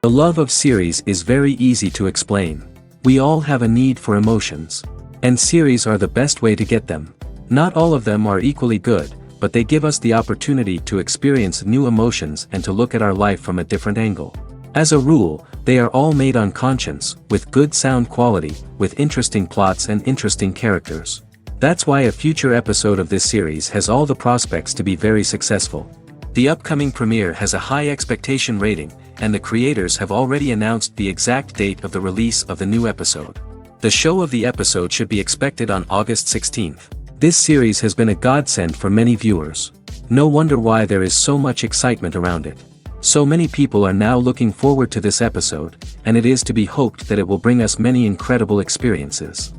The love of series is very easy to explain. We all have a need for emotions. And series are the best way to get them. Not all of them are equally good, but they give us the opportunity to experience new emotions and to look at our life from a different angle. As a rule, they are all made on conscience, with good sound quality, with interesting plots and interesting characters. That's why a future episode of this series has all the prospects to be very successful. The upcoming premiere has a high expectation rating, and the creators have already announced the exact date of the release of the new episode. The show of the episode should be expected on August 16th. This series has been a godsend for many viewers. No wonder why there is so much excitement around it. So many people are now looking forward to this episode, and it is to be hoped that it will bring us many incredible experiences.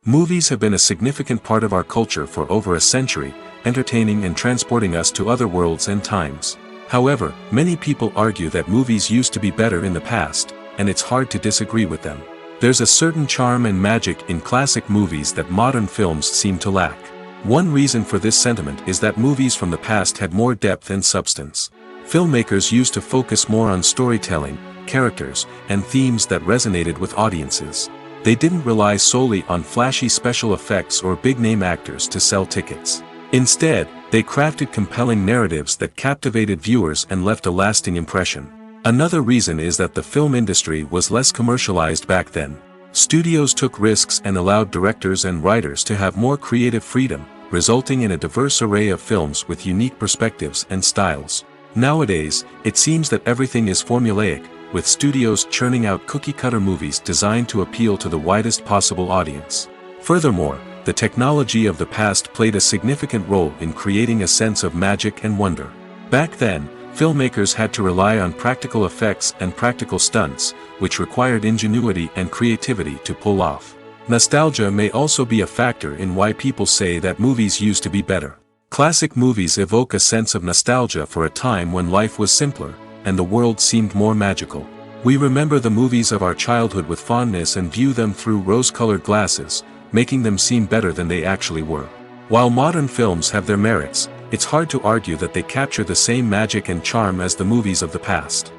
Movies have been a significant part of our culture for over a century, entertaining and transporting us to other worlds and times. However, many people argue that movies used to be better in the past, and it's hard to disagree with them. There's a certain charm and magic in classic movies that modern films seem to lack. One reason for this sentiment is that movies from the past had more depth and substance. Filmmakers used to focus more on storytelling, characters, and themes that resonated with audiences. They didn't rely solely on flashy special effects or big-name actors to sell tickets. Instead, they crafted compelling narratives that captivated viewers and left a lasting impression. Another reason is that the film industry was less commercialized back then. Studios took risks and allowed directors and writers to have more creative freedom, resulting in a diverse array of films with unique perspectives and styles. Nowadays, it seems that everything is formulaic, with studios churning out cookie-cutter movies designed to appeal to the widest possible audience. Furthermore, the technology of the past played a significant role in creating a sense of magic and wonder. Back then, filmmakers had to rely on practical effects and practical stunts, which required ingenuity and creativity to pull off. Nostalgia may also be a factor in why people say that movies used to be better. Classic movies evoke a sense of nostalgia for a time when life was simpler, and the world seemed more magical. We remember the movies of our childhood with fondness and view them through rose-colored glasses, making them seem better than they actually were. While modern films have their merits, it's hard to argue that they capture the same magic and charm as the movies of the past.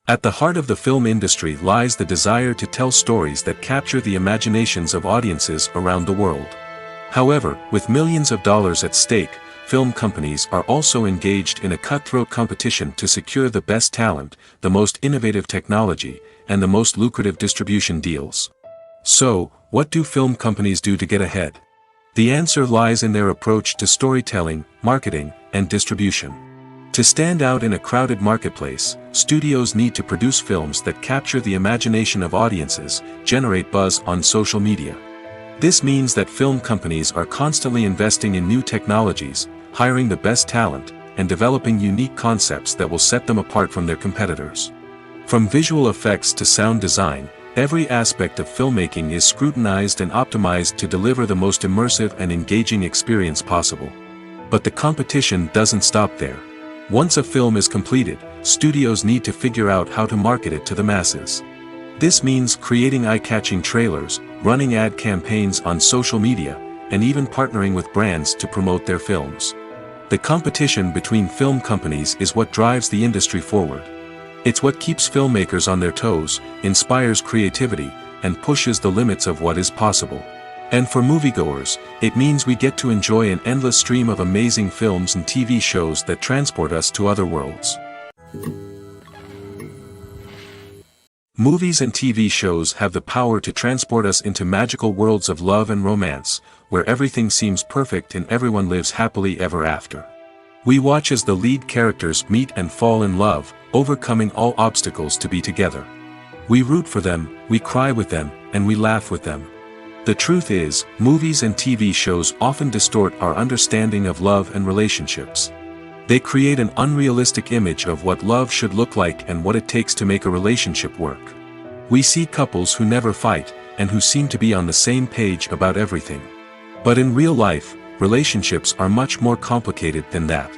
At the heart of the film industry lies the desire to tell stories that capture the imaginations of audiences around the world. However, with millions of dollars at stake, film companies are also engaged in a cutthroat competition to secure the best talent, the most innovative technology, and the most lucrative distribution deals. So, what do film companies do to get ahead? The answer lies in their approach to storytelling, marketing, and distribution. To stand out in a crowded marketplace, studios need to produce films that capture the imagination of audiences, generate buzz on social media. This means that film companies are constantly investing in new technologies, hiring the best talent, and developing unique concepts that will set them apart from their competitors. From visual effects to sound design, every aspect of filmmaking is scrutinized and optimized to deliver the most immersive and engaging experience possible. But the competition doesn't stop there. Once a film is completed, studios need to figure out how to market it to the masses. This means creating eye-catching trailers, running ad campaigns on social media, and even partnering with brands to promote their films. The competition between film companies is what drives the industry forward. It's what keeps filmmakers on their toes, inspires creativity, and pushes the limits of what is possible. And for moviegoers, it means we get to enjoy an endless stream of amazing films and TV shows that transport us to other worlds. Movies and TV shows have the power to transport us into magical worlds of love and romance, where everything seems perfect and everyone lives happily ever after. We watch as the lead characters meet and fall in love, overcoming all obstacles to be together. We root for them, we cry with them, and we laugh with them. The truth is, movies and TV shows often distort our understanding of love and relationships. They create an unrealistic image of what love should look like and what it takes to make a relationship work. We see couples who never fight, and who seem to be on the same page about everything. But in real life, relationships are much more complicated than that.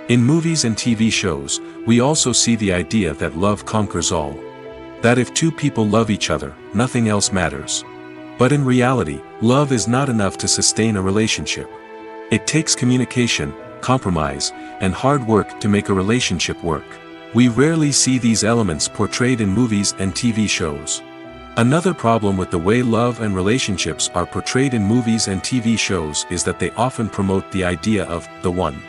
In movies and TV shows, we also see the idea that love conquers all. That if two people love each other, nothing else matters. But in reality, love is not enough to sustain a relationship. It takes communication, compromise, and hard work to make a relationship work. We rarely see these elements portrayed in movies and TV shows. Another problem with the way love and relationships are portrayed in movies and TV shows is that they often promote the idea of the one.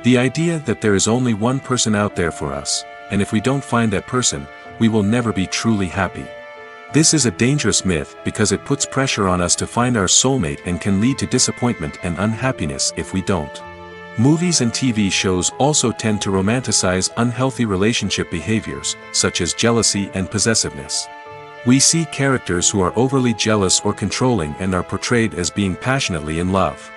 The idea that there is only one person out there for us, and if we don't find that person, we will never be truly happy. This is a dangerous myth because it puts pressure on us to find our soulmate and can lead to disappointment and unhappiness if we don't. Movies and TV shows also tend to romanticize unhealthy relationship behaviors, such as jealousy and possessiveness. We see characters who are overly jealous or controlling and are portrayed as being passionately in love.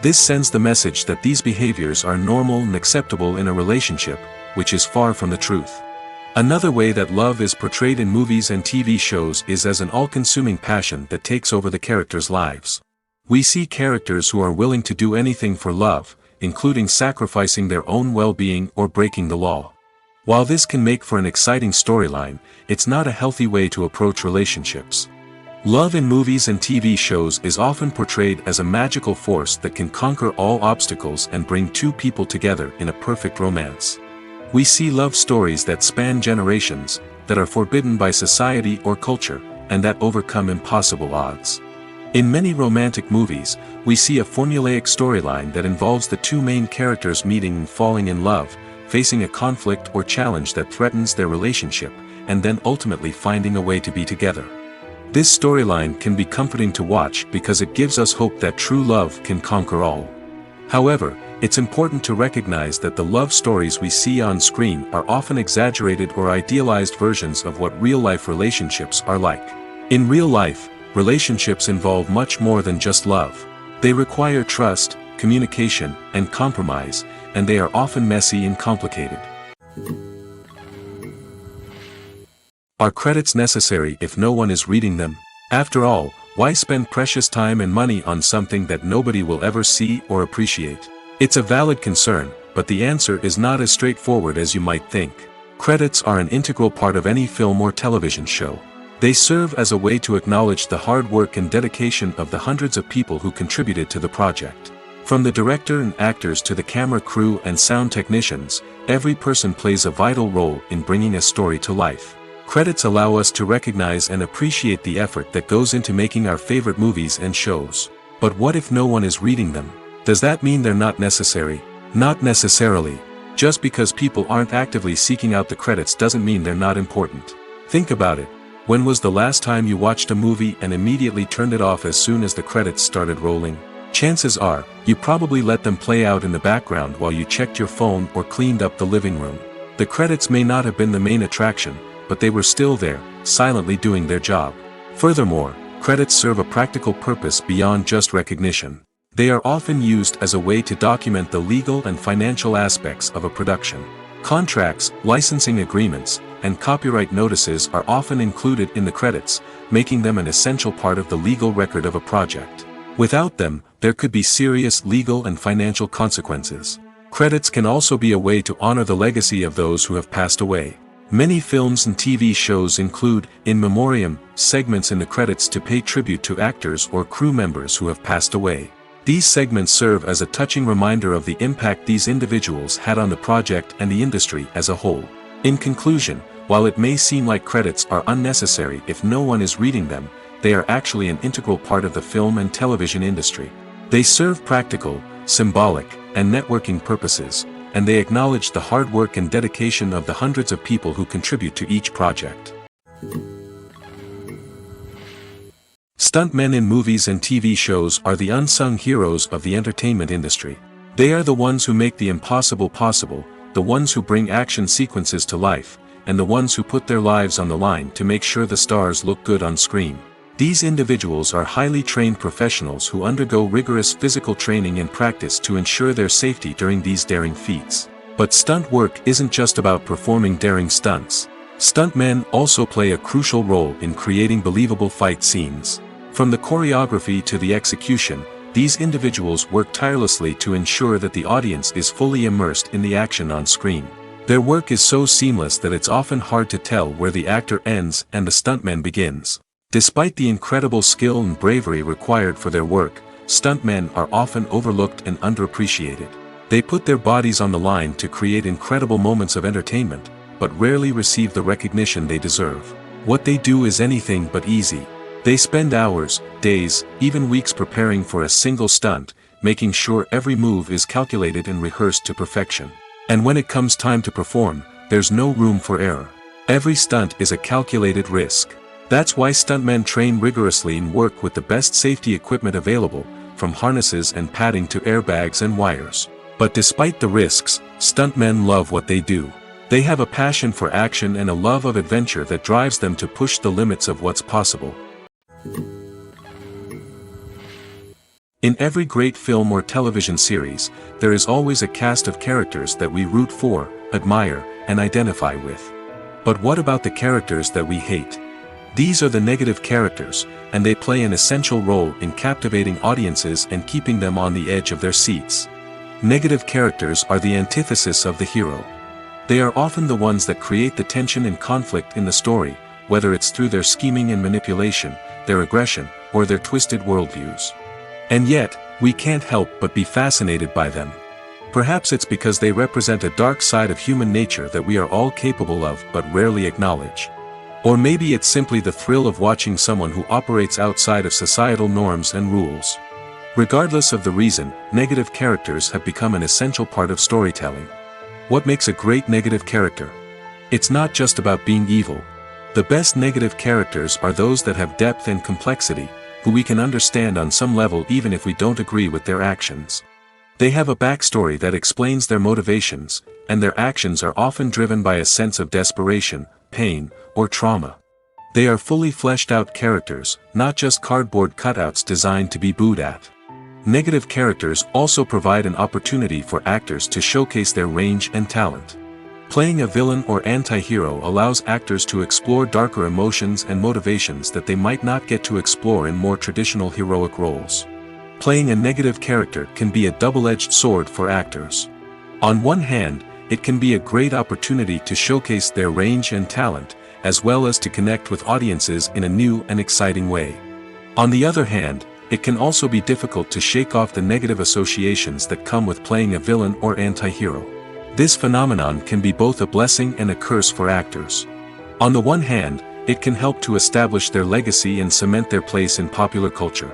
This sends the message that these behaviors are normal and acceptable in a relationship, which is far from the truth. Another way that love is portrayed in movies and TV shows is as an all-consuming passion that takes over the characters' lives. We see characters who are willing to do anything for love, including sacrificing their own well-being or breaking the law. While this can make for an exciting storyline, it's not a healthy way to approach relationships. Love in movies and TV shows is often portrayed as a magical force that can conquer all obstacles and bring two people together in a perfect romance. We see love stories that span generations, that are forbidden by society or culture, and that overcome impossible odds. In many romantic movies, we see a formulaic storyline that involves the two main characters meeting and falling in love, facing a conflict or challenge that threatens their relationship, and then ultimately finding a way to be together. This storyline can be comforting to watch because it gives us hope that true love can conquer all. However, it's important to recognize that the love stories we see on screen are often exaggerated or idealized versions of what real-life relationships are like. In real life, relationships involve much more than just love. They require trust, communication, and compromise, and they are often messy and complicated. Are credits necessary if no one is reading them? After all, why spend precious time and money on something that nobody will ever see or appreciate? It's a valid concern, but the answer is not as straightforward as you might think. Credits are an integral part of any film or television show. They serve as a way to acknowledge the hard work and dedication of the hundreds of people who contributed to the project. From the director and actors to the camera crew and sound technicians, every person plays a vital role in bringing a story to life. Credits allow us to recognize and appreciate the effort that goes into making our favorite movies and shows. But what if no one is reading them? Does that mean they're not necessary? Not necessarily. Just because people aren't actively seeking out the credits doesn't mean they're not important. Think about it. When was the last time you watched a movie and immediately turned it off as soon as the credits started rolling? Chances are, you probably let them play out in the background while you checked your phone or cleaned up the living room. The credits may not have been the main attraction, but they were still there, silently doing their job. Furthermore, credits serve a practical purpose beyond just recognition. They are often used as a way to document the legal and financial aspects of a production. Contracts, licensing agreements, and copyright notices are often included in the credits, making them an essential part of the legal record of a project. Without them, there could be serious legal and financial consequences. Credits can also be a way to honor the legacy of those who have passed away. Many films and TV shows include, in memoriam, segments in the credits to pay tribute to actors or crew members who have passed away. These segments serve as a touching reminder of the impact these individuals had on the project and the industry as a whole. In conclusion, while it may seem like credits are unnecessary if no one is reading them, they are actually an integral part of the film and television industry. They serve practical, symbolic, and networking purposes, and they acknowledge the hard work and dedication of the hundreds of people who contribute to each project. Stuntmen in movies and TV shows are the unsung heroes of the entertainment industry. They are the ones who make the impossible possible, the ones who bring action sequences to life, and the ones who put their lives on the line to make sure the stars look good on screen. These individuals are highly trained professionals who undergo rigorous physical training and practice to ensure their safety during these daring feats. But stunt work isn't just about performing daring stunts. Stuntmen also play a crucial role in creating believable fight scenes. From the choreography to the execution, these individuals work tirelessly to ensure that the audience is fully immersed in the action on screen. Their work is so seamless that it's often hard to tell where the actor ends and the stuntman begins. Despite the incredible skill and bravery required for their work, stuntmen are often overlooked and underappreciated. They put their bodies on the line to create incredible moments of entertainment, but rarely receive the recognition they deserve. What they do is anything but easy. They spend hours, days, even weeks preparing for a single stunt, making sure every move is calculated and rehearsed to perfection. And when it comes time to perform, there's no room for error. Every stunt is a calculated risk. That's why stuntmen train rigorously and work with the best safety equipment available, from harnesses and padding to airbags and wires. But despite the risks, stuntmen love what they do. They have a passion for action and a love of adventure that drives them to push the limits of what's possible. In every great film or television series, there is always a cast of characters that we root for, admire, and identify with. But what about the characters that we hate? These are the negative characters, and they play an essential role in captivating audiences and keeping them on the edge of their seats. Negative characters are the antithesis of the hero. They are often the ones that create the tension and conflict in the story, whether it's through their scheming and manipulation, their aggression, or their twisted worldviews. And yet, we can't help but be fascinated by them. Perhaps it's because they represent a dark side of human nature that we are all capable of but rarely acknowledge. Or maybe it's simply the thrill of watching someone who operates outside of societal norms and rules. Regardless of the reason, negative characters have become an essential part of storytelling. What makes a great negative character? It's not just about being evil. The best negative characters are those that have depth and complexity, who we can understand on some level even if we don't agree with their actions. They have a backstory that explains their motivations, and their actions are often driven by a sense of desperation, pain, or trauma. They are fully fleshed out characters, not just cardboard cutouts designed to be booed at. Negative characters also provide an opportunity for actors to showcase their range and talent. Playing a villain or anti-hero allows actors to explore darker emotions and motivations that they might not get to explore in more traditional heroic roles. Playing a negative character can be a double-edged sword for actors. On one hand, it can be a great opportunity to showcase their range and talent, as well as to connect with audiences in a new and exciting way. On the other hand, it can also be difficult to shake off the negative associations that come with playing a villain or anti-hero. This phenomenon can be both a blessing and a curse for actors. On the one hand, it can help to establish their legacy and cement their place in popular culture.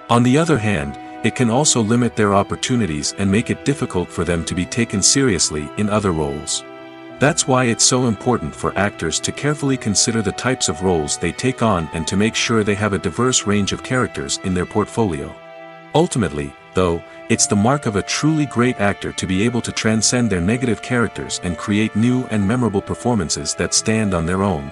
On the other hand, it can also limit their opportunities and make it difficult for them to be taken seriously in other roles. That's why it's so important for actors to carefully consider the types of roles they take on and to make sure they have a diverse range of characters in their portfolio. Ultimately, though, it's the mark of a truly great actor to be able to transcend their negative characters and create new and memorable performances that stand on their own.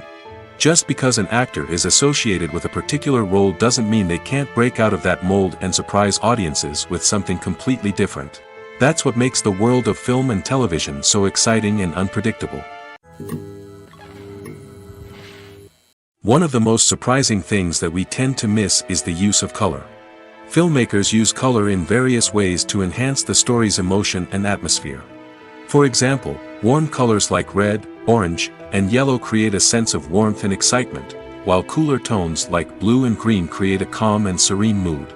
Just because an actor is associated with a particular role doesn't mean they can't break out of that mold and surprise audiences with something completely different. That's what makes the world of film and television so exciting and unpredictable. One of the most surprising things that we tend to miss is the use of color. Filmmakers use color in various ways to enhance the story's emotion and atmosphere. For example, warm colors like red, orange, and yellow create a sense of warmth and excitement, while cooler tones like blue and green create a calm and serene mood.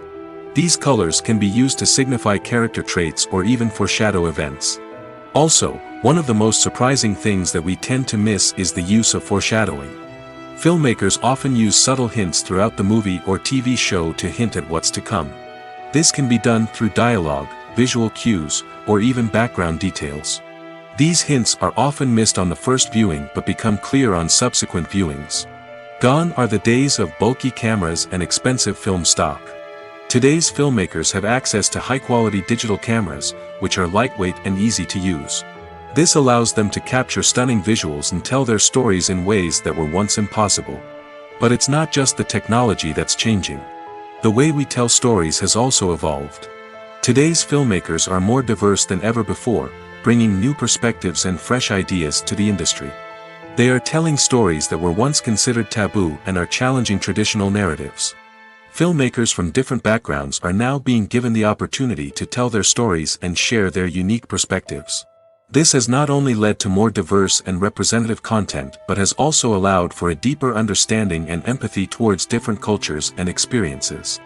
These colors can be used to signify character traits or even foreshadow events. Also, one of the most surprising things that we tend to miss is the use of foreshadowing. Filmmakers often use subtle hints throughout the movie or TV show to hint at what's to come. This can be done through dialogue, visual cues, or even background details. These hints are often missed on the first viewing but become clear on subsequent viewings. Gone are the days of bulky cameras and expensive film stock. Today's filmmakers have access to high-quality digital cameras, which are lightweight and easy to use. This allows them to capture stunning visuals and tell their stories in ways that were once impossible. But it's not just the technology that's changing. The way we tell stories has also evolved. Today's filmmakers are more diverse than ever before, bringing new perspectives and fresh ideas to the industry. They are telling stories that were once considered taboo and are challenging traditional narratives. Filmmakers from different backgrounds are now being given the opportunity to tell their stories and share their unique perspectives. This has not only led to more diverse and representative content but has also allowed for a deeper understanding and empathy towards different cultures and experiences.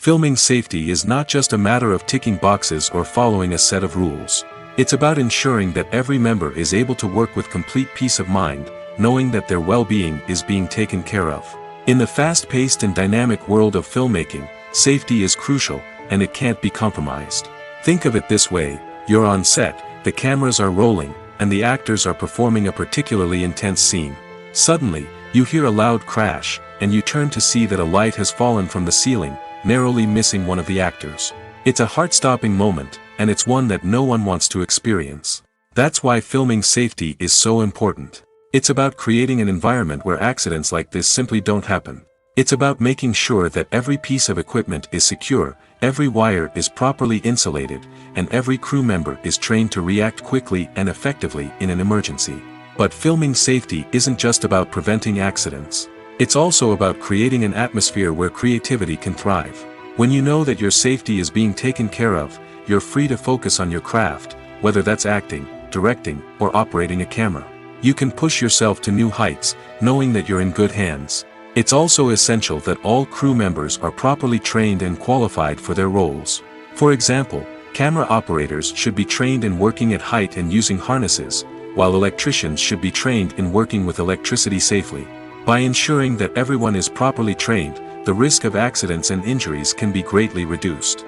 Filming safety is not just a matter of ticking boxes or following a set of rules. It's about ensuring that every member is able to work with complete peace of mind, knowing that their well-being is being taken care of. In the fast-paced and dynamic world of filmmaking, safety is crucial, and it can't be compromised. Think of it this way: you're on set, the cameras are rolling, and the actors are performing a particularly intense scene. Suddenly, you hear a loud crash, and you turn to see that a light has fallen from the ceiling, narrowly missing one of the actors. It's a heart-stopping moment, and it's one that no one wants to experience. That's why filming safety is so important. It's about creating an environment where accidents like this simply don't happen. It's about making sure that every piece of equipment is secure, every wire is properly insulated, and every crew member is trained to react quickly and effectively in an emergency. But filming safety isn't just about preventing accidents. It's also about creating an atmosphere where creativity can thrive. When you know that your safety is being taken care of, you're free to focus on your craft, whether that's acting, directing, or operating a camera. You can push yourself to new heights, knowing that you're in good hands. It's also essential that all crew members are properly trained and qualified for their roles. For example, camera operators should be trained in working at height and using harnesses, while electricians should be trained in working with electricity safely. By ensuring that everyone is properly trained, the risk of accidents and injuries can be greatly reduced.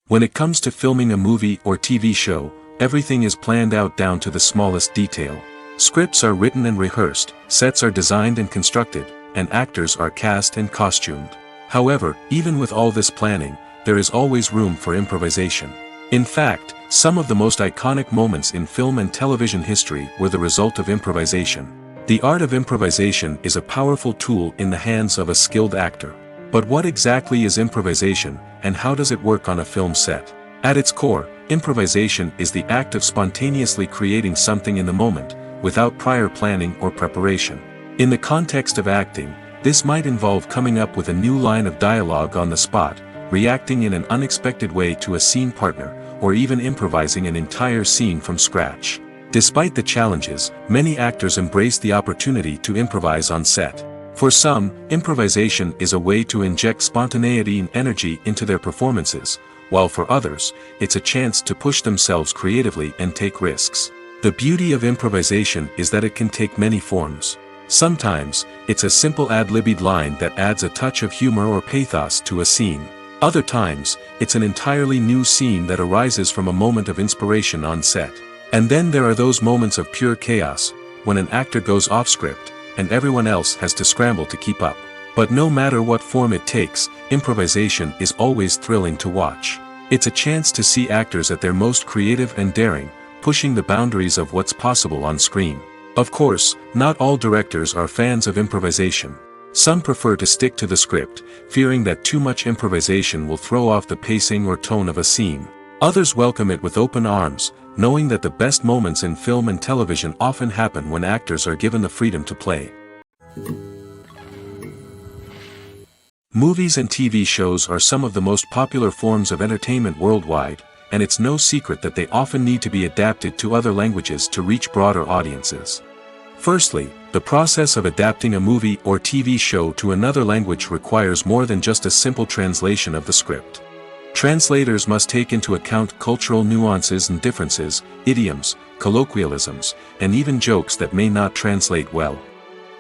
When it comes to filming a movie or TV show, everything is planned out down to the smallest detail. Scripts are written and rehearsed, sets are designed and constructed, and actors are cast and costumed. However, even with all this planning, there is always room for improvisation. In fact, some of the most iconic moments in film and television history were the result of improvisation. The art of improvisation is a powerful tool in the hands of a skilled actor. But what exactly is improvisation, and how does it work on a film set? At its core, improvisation is the act of spontaneously creating something in the moment, without prior planning or preparation. In the context of acting, this might involve coming up with a new line of dialogue on the spot, reacting in an unexpected way to a scene partner, or even improvising an entire scene from scratch. Despite the challenges, many actors embrace the opportunity to improvise on set. For some, improvisation is a way to inject spontaneity and energy into their performances, while for others, it's a chance to push themselves creatively and take risks. The beauty of improvisation is that it can take many forms. Sometimes, it's a simple ad-libbed line that adds a touch of humor or pathos to a scene. Other times, it's an entirely new scene that arises from a moment of inspiration on set. And then there are those moments of pure chaos, when an actor goes off script, and everyone else has to scramble to keep up. But no matter what form it takes, improvisation is always thrilling to watch. It's a chance to see actors at their most creative and daring, pushing the boundaries of what's possible on screen. Of course, not all directors are fans of improvisation. Some prefer to stick to the script, fearing that too much improvisation will throw off the pacing or tone of a scene. Others welcome it with open arms, knowing that the best moments in film and television often happen when actors are given the freedom to play. Movies and TV shows are some of the most popular forms of entertainment worldwide, and it's no secret that they often need to be adapted to other languages to reach broader audiences. Firstly, the process of adapting a movie or TV show to another language requires more than just a simple translation of the script. Translators must take into account cultural nuances and differences, idioms, colloquialisms, and even jokes that may not translate well.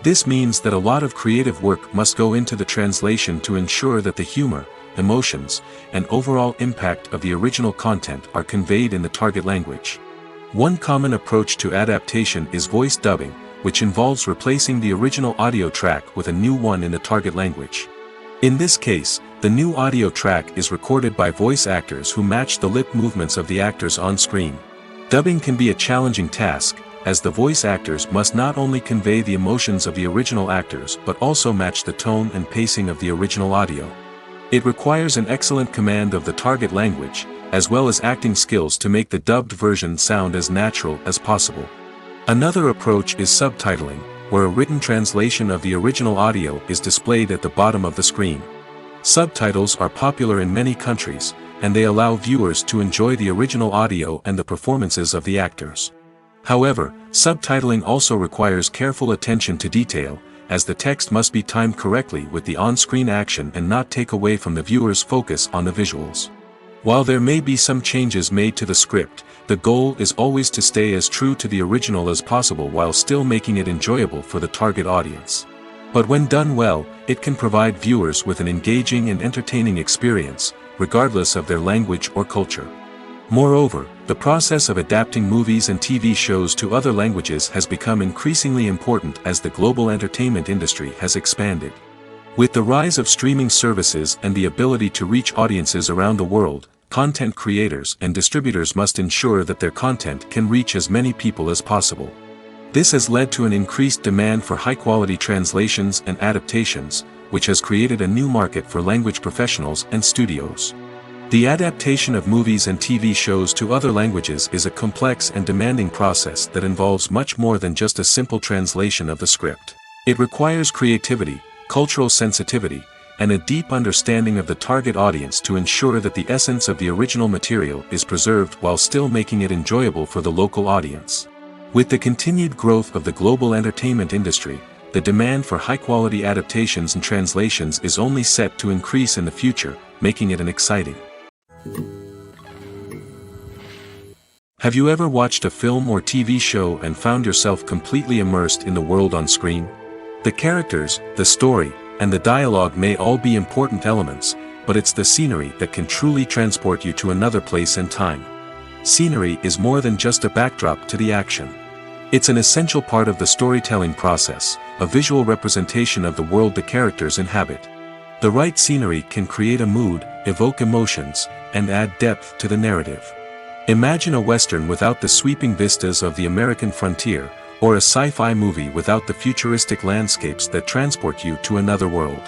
This means that a lot of creative work must go into the translation to ensure that the humor, emotions, and overall impact of the original content are conveyed in the target language. One common approach to adaptation is voice dubbing, which involves replacing the original audio track with a new one in the target language. In this case, the new audio track is recorded by voice actors who match the lip movements of the actors on screen. Dubbing can be a challenging task, as the voice actors must not only convey the emotions of the original actors but also match the tone and pacing of the original audio. It requires an excellent command of the target language, as well as acting skills to make the dubbed version sound as natural as possible. Another approach is subtitling, where a written translation of the original audio is displayed at the bottom of the screen. Subtitles are popular in many countries, and they allow viewers to enjoy the original audio and the performances of the actors. However, subtitling also requires careful attention to detail, as the text must be timed correctly with the on-screen action and not take away from the viewer's focus on the visuals. While there may be some changes made to the script, the goal is always to stay as true to the original as possible while still making it enjoyable for the target audience. But when done well, it can provide viewers with an engaging and entertaining experience, regardless of their language or culture. Moreover, the process of adapting movies and TV shows to other languages has become increasingly important as the global entertainment industry has expanded. With the rise of streaming services and the ability to reach audiences around the world, content creators and distributors must ensure that their content can reach as many people as possible. This has led to an increased demand for high-quality translations and adaptations, which has created a new market for language professionals and studios. The adaptation of movies and TV shows to other languages is a complex and demanding process that involves much more than just a simple translation of the script. It requires creativity, cultural sensitivity, and a deep understanding of the target audience to ensure that the essence of the original material is preserved while still making it enjoyable for the local audience. With the continued growth of the global entertainment industry, the demand for high-quality adaptations and translations is only set to increase in the future, making it an exciting. Have you ever watched a film or TV show and found yourself completely immersed in the world on screen? The characters, the story, and the dialogue may all be important elements, but it's the scenery that can truly transport you to another place and time. Scenery is more than just a backdrop to the action. It's an essential part of the storytelling process, a visual representation of the world the characters inhabit. The right scenery can create a mood, evoke emotions, and add depth to the narrative. Imagine a Western without the sweeping vistas of the American frontier, or a sci-fi movie without the futuristic landscapes that transport you to another world.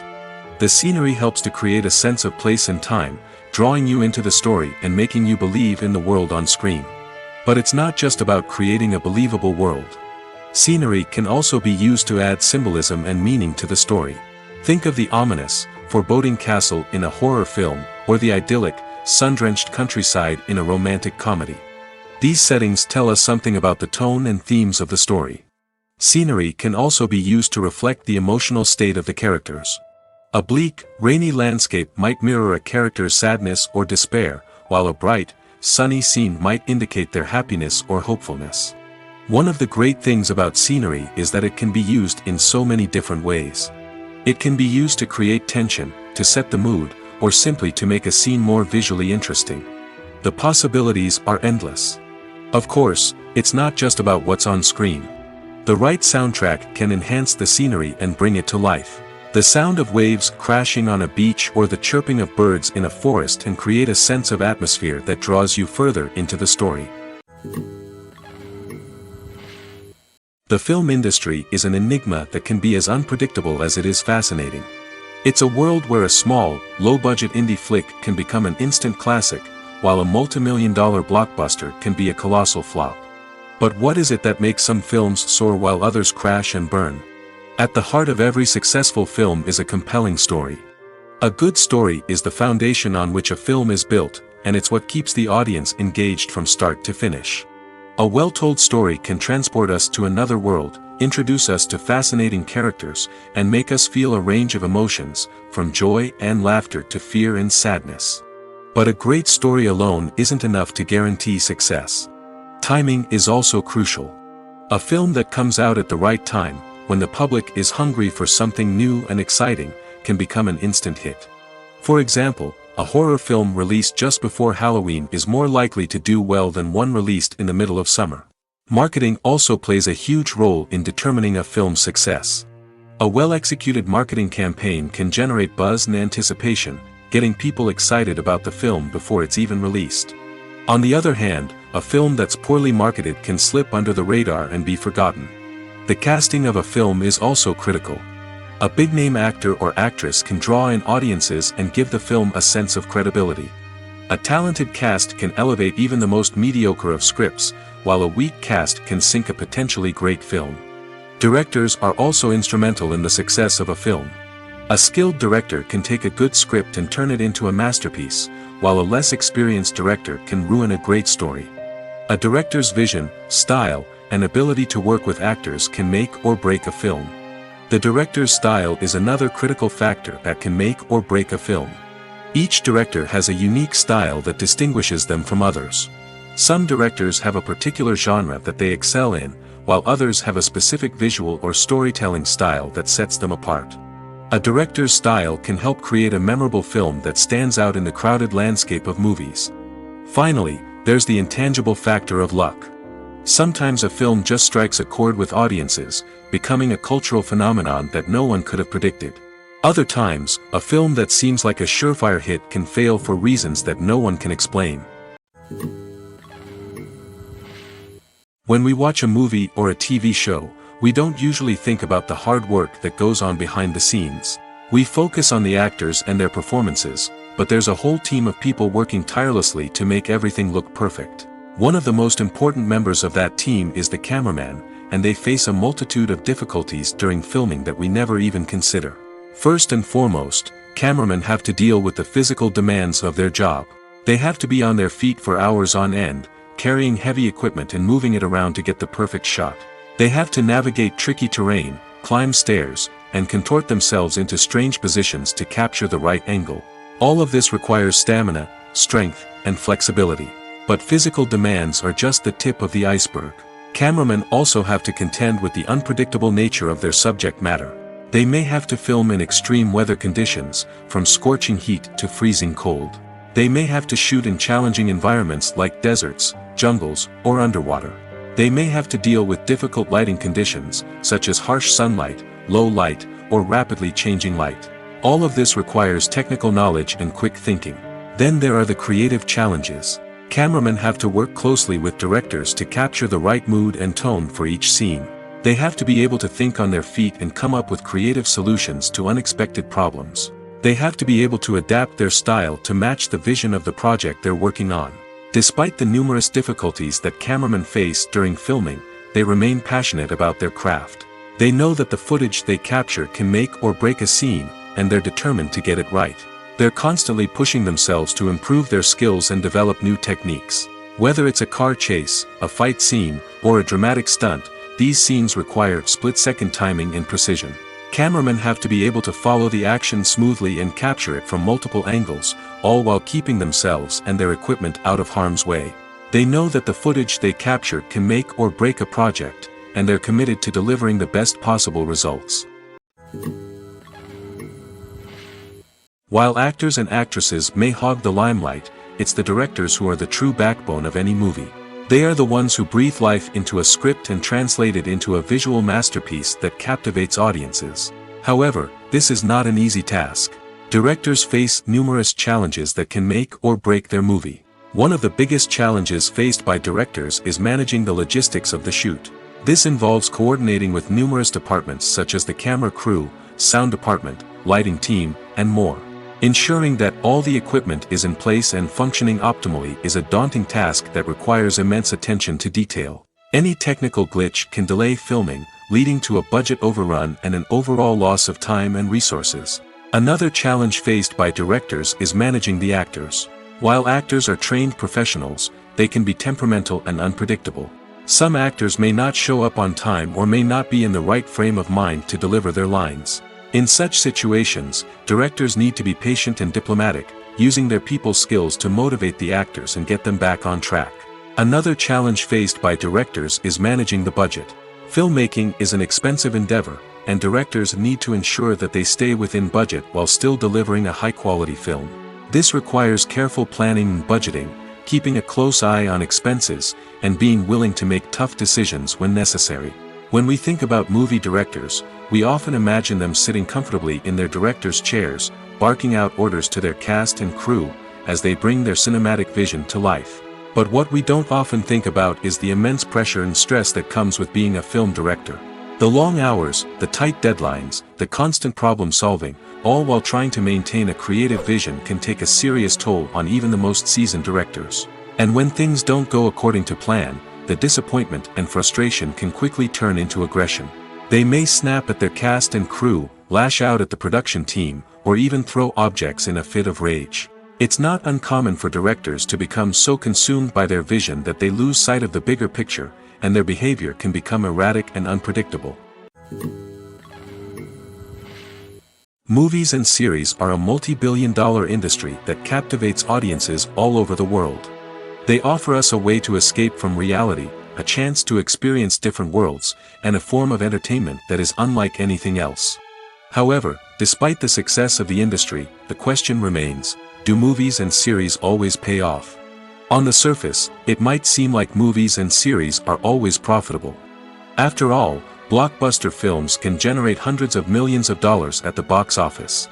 The scenery helps to create a sense of place and time, drawing you into the story and making you believe in the world on screen. But it's not just about creating a believable world. Scenery can also be used to add symbolism and meaning to the story. Think of the ominous, foreboding castle in a horror film, or the idyllic, sun-drenched countryside in a romantic comedy. These settings tell us something about the tone and themes of the story. Scenery can also be used to reflect the emotional state of the characters. A bleak, rainy landscape might mirror a character's sadness or despair, while a bright, sunny scene might indicate their happiness or hopefulness. One of the great things about scenery is that it can be used in so many different ways. It can be used to create tension, to set the mood, or simply to make a scene more visually interesting. The possibilities are endless. Of course, it's not just about what's on screen. The right soundtrack can enhance the scenery and bring it to life. The sound of waves crashing on a beach or the chirping of birds in a forest can create a sense of atmosphere that draws you further into the story. The film industry is an enigma that can be as unpredictable as it is fascinating. It's a world where a small, low-budget indie flick can become an instant classic, while a multi-million-dollar blockbuster can be a colossal flop. But what is it that makes some films soar while others crash and burn? At the heart of every successful film is a compelling story. A good story is the foundation on which a film is built, and it's what keeps the audience engaged from start to finish. A well-told story can transport us to another world, introduce us to fascinating characters, and make us feel a range of emotions, from joy and laughter to fear and sadness. But a great story alone isn't enough to guarantee success. Timing is also crucial. A film that comes out at the right time, when the public is hungry for something new and exciting, can become an instant hit. For example, a horror film released just before Halloween is more likely to do well than one released in the middle of summer. Marketing also plays a huge role in determining a film's success. A well-executed marketing campaign can generate buzz and anticipation, getting people excited about the film before it's even released. On the other hand, a film that's poorly marketed can slip under the radar and be forgotten. The casting of a film is also critical. A big-name actor or actress can draw in audiences and give the film a sense of credibility. A talented cast can elevate even the most mediocre of scripts, while a weak cast can sink a potentially great film. Directors are also instrumental in the success of a film. A skilled director can take a good script and turn it into a masterpiece, while a less experienced director can ruin a great story. A director's vision, style, and ability to work with actors can make or break a film. The director's style is another critical factor that can make or break a film. Each director has a unique style that distinguishes them from others. Some directors have a particular genre that they excel in, while others have a specific visual or storytelling style that sets them apart. A director's style can help create a memorable film that stands out in the crowded landscape of movies. Finally, there's the intangible factor of luck. Sometimes a film just strikes a chord with audiences, becoming a cultural phenomenon that no one could have predicted. Other times, a film that seems like a surefire hit can fail for reasons that no one can explain. When we watch a movie or a TV show, we don't usually think about the hard work that goes on behind the scenes. We focus on the actors and their performances, but there's a whole team of people working tirelessly to make everything look perfect. One of the most important members of that team is the cameraman, and they face a multitude of difficulties during filming that we never even consider. First and foremost, cameramen have to deal with the physical demands of their job. They have to be on their feet for hours on end, carrying heavy equipment and moving it around to get the perfect shot. They have to navigate tricky terrain, climb stairs, and contort themselves into strange positions to capture the right angle. All of this requires stamina, strength, and flexibility. But physical demands are just the tip of the iceberg. Cameramen also have to contend with the unpredictable nature of their subject matter. They may have to film in extreme weather conditions, from scorching heat to freezing cold. They may have to shoot in challenging environments like deserts, jungles, or underwater. They may have to deal with difficult lighting conditions, such as harsh sunlight, low light, or rapidly changing light. All of this requires technical knowledge and quick thinking. Then there are the creative challenges. Cameramen have to work closely with directors to capture the right mood and tone for each scene. They have to be able to think on their feet and come up with creative solutions to unexpected problems. They have to be able to adapt their style to match the vision of the project they're working on. Despite the numerous difficulties that cameramen face during filming, they remain passionate about their craft. They know that the footage they capture can make or break a scene, and they're determined to get it right. They're constantly pushing themselves to improve their skills and develop new techniques. Whether it's a car chase, a fight scene, or a dramatic stunt, these scenes require split-second timing and precision. Cameramen have to be able to follow the action smoothly and capture it from multiple angles, all while keeping themselves and their equipment out of harm's way. They know that the footage they capture can make or break a project, and they're committed to delivering the best possible results. While actors and actresses may hog the limelight, it's the directors who are the true backbone of any movie. They are the ones who breathe life into a script and translate it into a visual masterpiece that captivates audiences. However, this is not an easy task. Directors face numerous challenges that can make or break their movie. One of the biggest challenges faced by directors is managing the logistics of the shoot. This involves coordinating with numerous departments such as the camera crew, sound department, lighting team, and more. Ensuring that all the equipment is in place and functioning optimally is a daunting task that requires immense attention to detail. Any technical glitch can delay filming, leading to a budget overrun and an overall loss of time and resources. Another challenge faced by directors is managing the actors. While actors are trained professionals, they can be temperamental and unpredictable. Some actors may not show up on time or may not be in the right frame of mind to deliver their lines. In such situations, directors need to be patient and diplomatic, using their people skills to motivate the actors and get them back on track. Another challenge faced by directors is managing the budget. Filmmaking is an expensive endeavor, and directors need to ensure that they stay within budget while still delivering a high-quality film. This requires careful planning and budgeting, keeping a close eye on expenses, and being willing to make tough decisions when necessary. When we think about movie directors, we often imagine them sitting comfortably in their director's chairs, barking out orders to their cast and crew, as they bring their cinematic vision to life. But what we don't often think about is the immense pressure and stress that comes with being a film director. The long hours, the tight deadlines, the constant problem solving, all while trying to maintain a creative vision can take a serious toll on even the most seasoned directors. And when things don't go according to plan, the disappointment and frustration can quickly turn into aggression. They may snap at their cast and crew, lash out at the production team, or even throw objects in a fit of rage. It's not uncommon for directors to become so consumed by their vision that they lose sight of the bigger picture, and their behavior can become erratic and unpredictable. Movies and series are a multi-billion-dollar industry that captivates audiences all over the world. They offer us a way to escape from reality, a chance to experience different worlds, and a form of entertainment that is unlike anything else. However, despite the success of the industry, the question remains, do movies and series always pay off? On the surface, it might seem like movies and series are always profitable. After all, blockbuster films can generate hundreds of millions of dollars at the box office.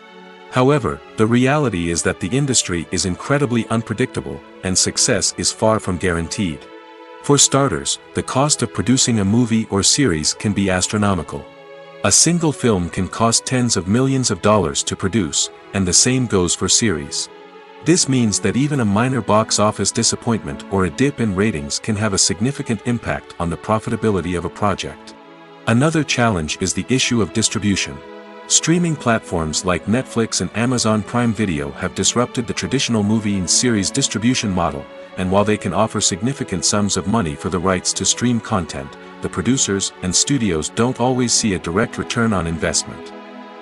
However, the reality is that the industry is incredibly unpredictable, and success is far from guaranteed. For starters, the cost of producing a movie or series can be astronomical. A single film can cost tens of millions of dollars to produce, and the same goes for series. This means that even a minor box office disappointment or a dip in ratings can have a significant impact on the profitability of a project. Another challenge is the issue of distribution. Streaming platforms like Netflix and Amazon Prime Video have disrupted the traditional movie and series distribution model, and while they can offer significant sums of money for the rights to stream content, the producers and studios don't always see a direct return on investment.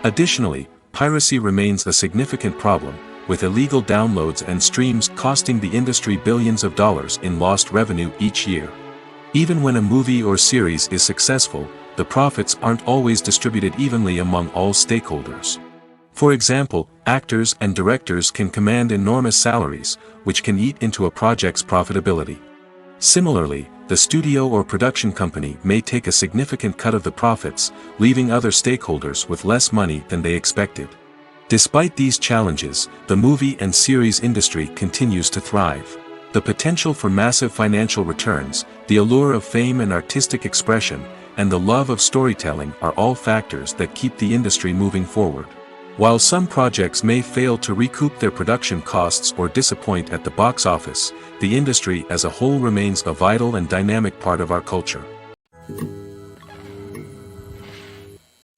Additionally, piracy remains a significant problem, with illegal downloads and streams costing the industry billions of dollars in lost revenue each year. Even when a movie or series is successful, the profits aren't always distributed evenly among all stakeholders. For example, actors and directors can command enormous salaries, which can eat into a project's profitability. Similarly, the studio or production company may take a significant cut of the profits, leaving other stakeholders with less money than they expected. Despite these challenges, the movie and series industry continues to thrive. The potential for massive financial returns, the allure of fame and artistic expression, and the love of storytelling are all factors that keep the industry moving forward. While some projects may fail to recoup their production costs or disappoint at the box office, the industry as a whole remains a vital and dynamic part of our culture.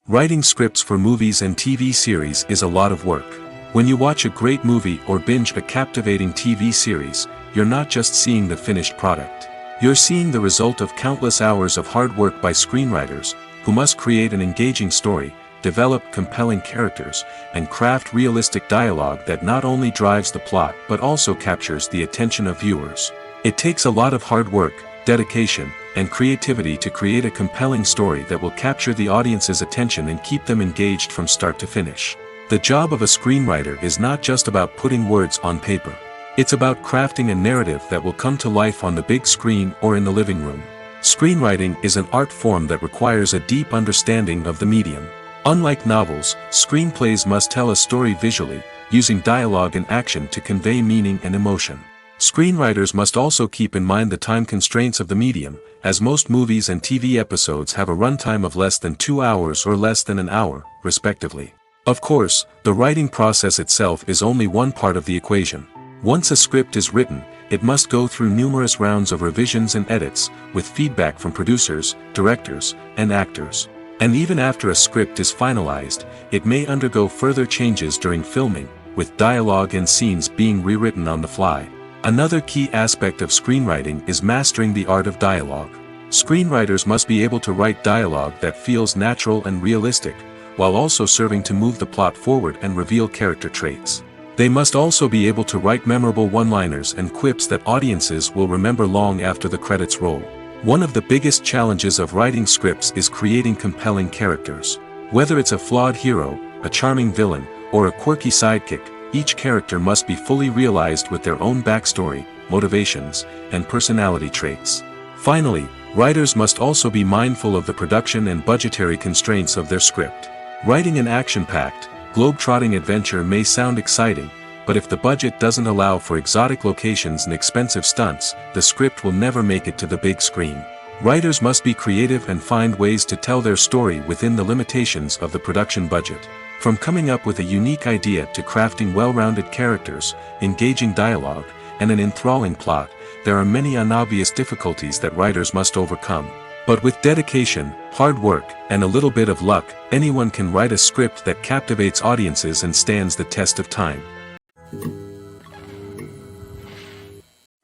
Writing scripts for movies and TV series is a lot of work. When you watch a great movie or binge a captivating TV series, you're not just seeing the finished product. You're seeing the result of countless hours of hard work by screenwriters, who must create an engaging story, develop compelling characters, and craft realistic dialogue that not only drives the plot but also captures the attention of viewers. It takes a lot of hard work, dedication, and creativity to create a compelling story that will capture the audience's attention and keep them engaged from start to finish. The job of a screenwriter is not just about putting words on paper. It's about crafting a narrative that will come to life on the big screen or in the living room. Screenwriting is an art form that requires a deep understanding of the medium. Unlike novels, screenplays must tell a story visually, using dialogue and action to convey meaning and emotion. Screenwriters must also keep in mind the time constraints of the medium, as most movies and TV episodes have a runtime of less than 2 hours or less than an hour, respectively. Of course, the writing process itself is only one part of the equation. Once a script is written, it must go through numerous rounds of revisions and edits, with feedback from producers, directors, and actors. And even after a script is finalized, it may undergo further changes during filming, with dialogue and scenes being rewritten on the fly. Another key aspect of screenwriting is mastering the art of dialogue. Screenwriters must be able to write dialogue that feels natural and realistic, while also serving to move the plot forward and reveal character traits. They must also be able to write memorable one-liners and quips that audiences will remember long after the credits roll. One of the biggest challenges of writing scripts is creating compelling characters. Whether it's a flawed hero, a charming villain, or a quirky sidekick, each character must be fully realized with their own backstory, motivations, and personality traits. Finally, writers must also be mindful of the production and budgetary constraints of their script. Writing an action-packed, globe-trotting adventure may sound exciting, but if the budget doesn't allow for exotic locations and expensive stunts, the script will never make it to the big screen. Writers must be creative and find ways to tell their story within the limitations of the production budget. From coming up with a unique idea to crafting well-rounded characters, engaging dialogue, and an enthralling plot, there are many unobvious difficulties that writers must overcome. But with dedication, hard work, and a little bit of luck, anyone can write a script that captivates audiences and stands the test of time.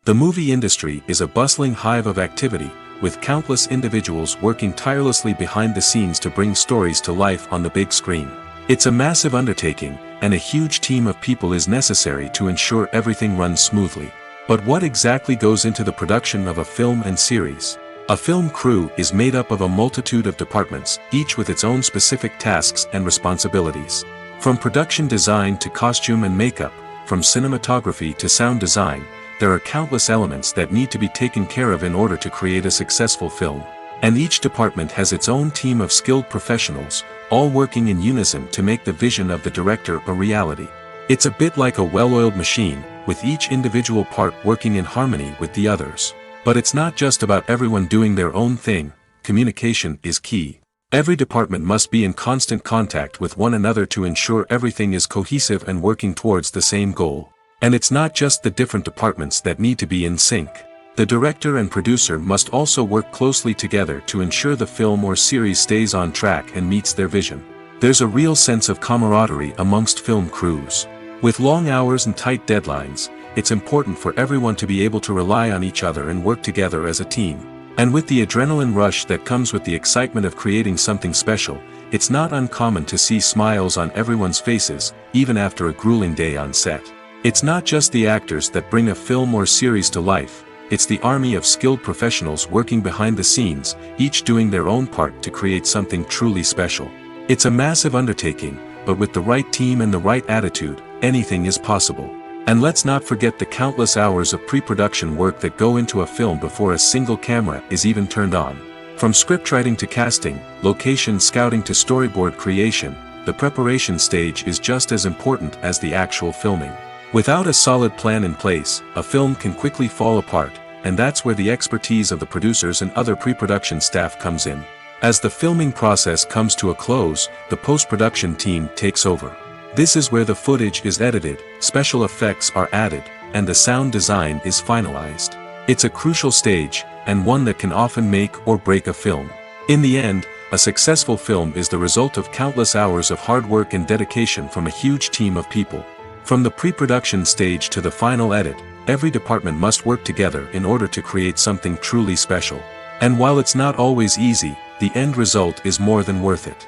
The movie industry is a bustling hive of activity, with countless individuals working tirelessly behind the scenes to bring stories to life on the big screen. It's a massive undertaking, and a huge team of people is necessary to ensure everything runs smoothly. But what exactly goes into the production of a film and series? A film crew is made up of a multitude of departments, each with its own specific tasks and responsibilities. From production design to costume and makeup, from cinematography to sound design, there are countless elements that need to be taken care of in order to create a successful film. And each department has its own team of skilled professionals, all working in unison to make the vision of the director a reality. It's a bit like a well-oiled machine, with each individual part working in harmony with the others. But it's not just about everyone doing their own thing. Communication is key. Every department must be in constant contact with one another to ensure everything is cohesive and working towards the same goal. And it's not just the different departments that need to be in sync. The director and producer must also work closely together to ensure the film or series stays on track and meets their vision. There's a real sense of camaraderie amongst film crews. With long hours and tight deadlines, it's important for everyone to be able to rely on each other and work together as a team. And with the adrenaline rush that comes with the excitement of creating something special, it's not uncommon to see smiles on everyone's faces, even after a grueling day on set. It's not just the actors that bring a film or series to life, it's the army of skilled professionals working behind the scenes, each doing their own part to create something truly special. It's a massive undertaking, but with the right team and the right attitude, anything is possible. And let's not forget the countless hours of pre-production work that go into a film before a single camera is even turned on. From scriptwriting to casting, location scouting to storyboard creation, the preparation stage is just as important as the actual filming. Without a solid plan in place, a film can quickly fall apart, and that's where the expertise of the producers and other pre-production staff comes in. As the filming process comes to a close, the post-production team takes over. This is where the footage is edited, special effects are added, and the sound design is finalized. It's a crucial stage, and one that can often make or break a film. In the end, a successful film is the result of countless hours of hard work and dedication from a huge team of people. From the pre-production stage to the final edit, every department must work together in order to create something truly special. And while it's not always easy, the end result is more than worth it.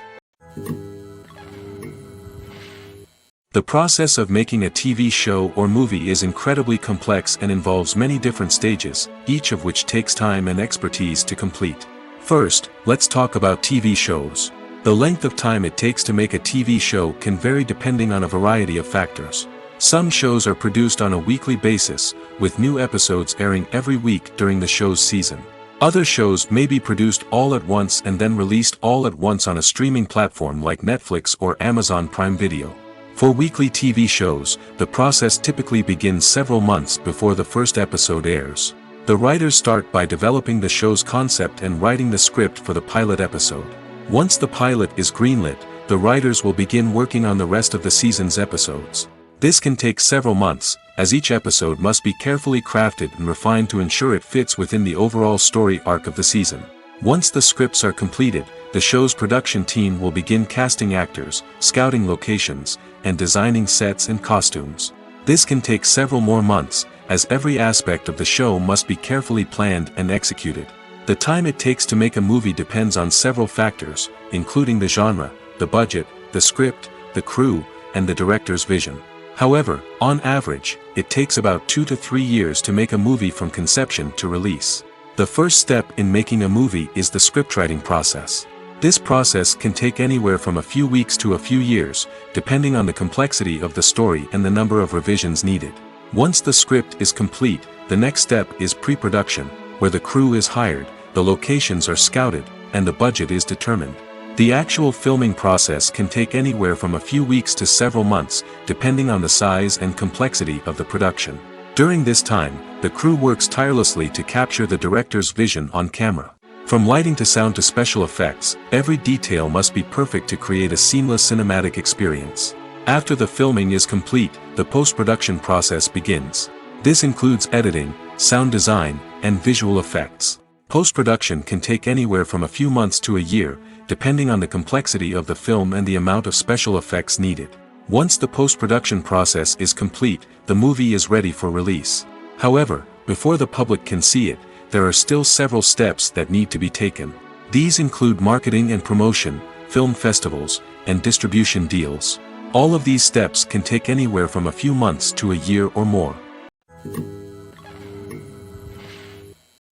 The process of making a TV show or movie is incredibly complex and involves many different stages, each of which takes time and expertise to complete. First, let's talk about TV shows. The length of time it takes to make a TV show can vary depending on a variety of factors. Some shows are produced on a weekly basis, with new episodes airing every week during the show's season. Other shows may be produced all at once and then released all at once on a streaming platform like Netflix or Amazon Prime Video. For weekly TV shows, the process typically begins several months before the first episode airs. The writers start by developing the show's concept and writing the script for the pilot episode. Once the pilot is greenlit, the writers will begin working on the rest of the season's episodes. This can take several months, as each episode must be carefully crafted and refined to ensure it fits within the overall story arc of the season. Once the scripts are completed, the show's production team will begin casting actors, scouting locations, and designing sets and costumes. This can take several more months, as every aspect of the show must be carefully planned and executed. The time it takes to make a movie depends on several factors, including the genre, the budget, the script, the crew, and the director's vision. However, on average, it takes about 2 to 3 years to make a movie from conception to release. The first step in making a movie is the scriptwriting process. This process can take anywhere from a few weeks to a few years, depending on the complexity of the story and the number of revisions needed. Once the script is complete, the next step is pre-production, where the crew is hired, the locations are scouted, and the budget is determined. The actual filming process can take anywhere from a few weeks to several months, depending on the size and complexity of the production. During this time, the crew works tirelessly to capture the director's vision on camera. From lighting to sound to special effects, every detail must be perfect to create a seamless cinematic experience. After the filming is complete, the post-production process begins. This includes editing, sound design, and visual effects. Post-production can take anywhere from a few months to a year, depending on the complexity of the film and the amount of special effects needed. Once the post-production process is complete, the movie is ready for release. However, before the public can see it, there are still several steps that need to be taken. These include marketing and promotion, film festivals, and distribution deals. All of these steps can take anywhere from a few months to a year or more.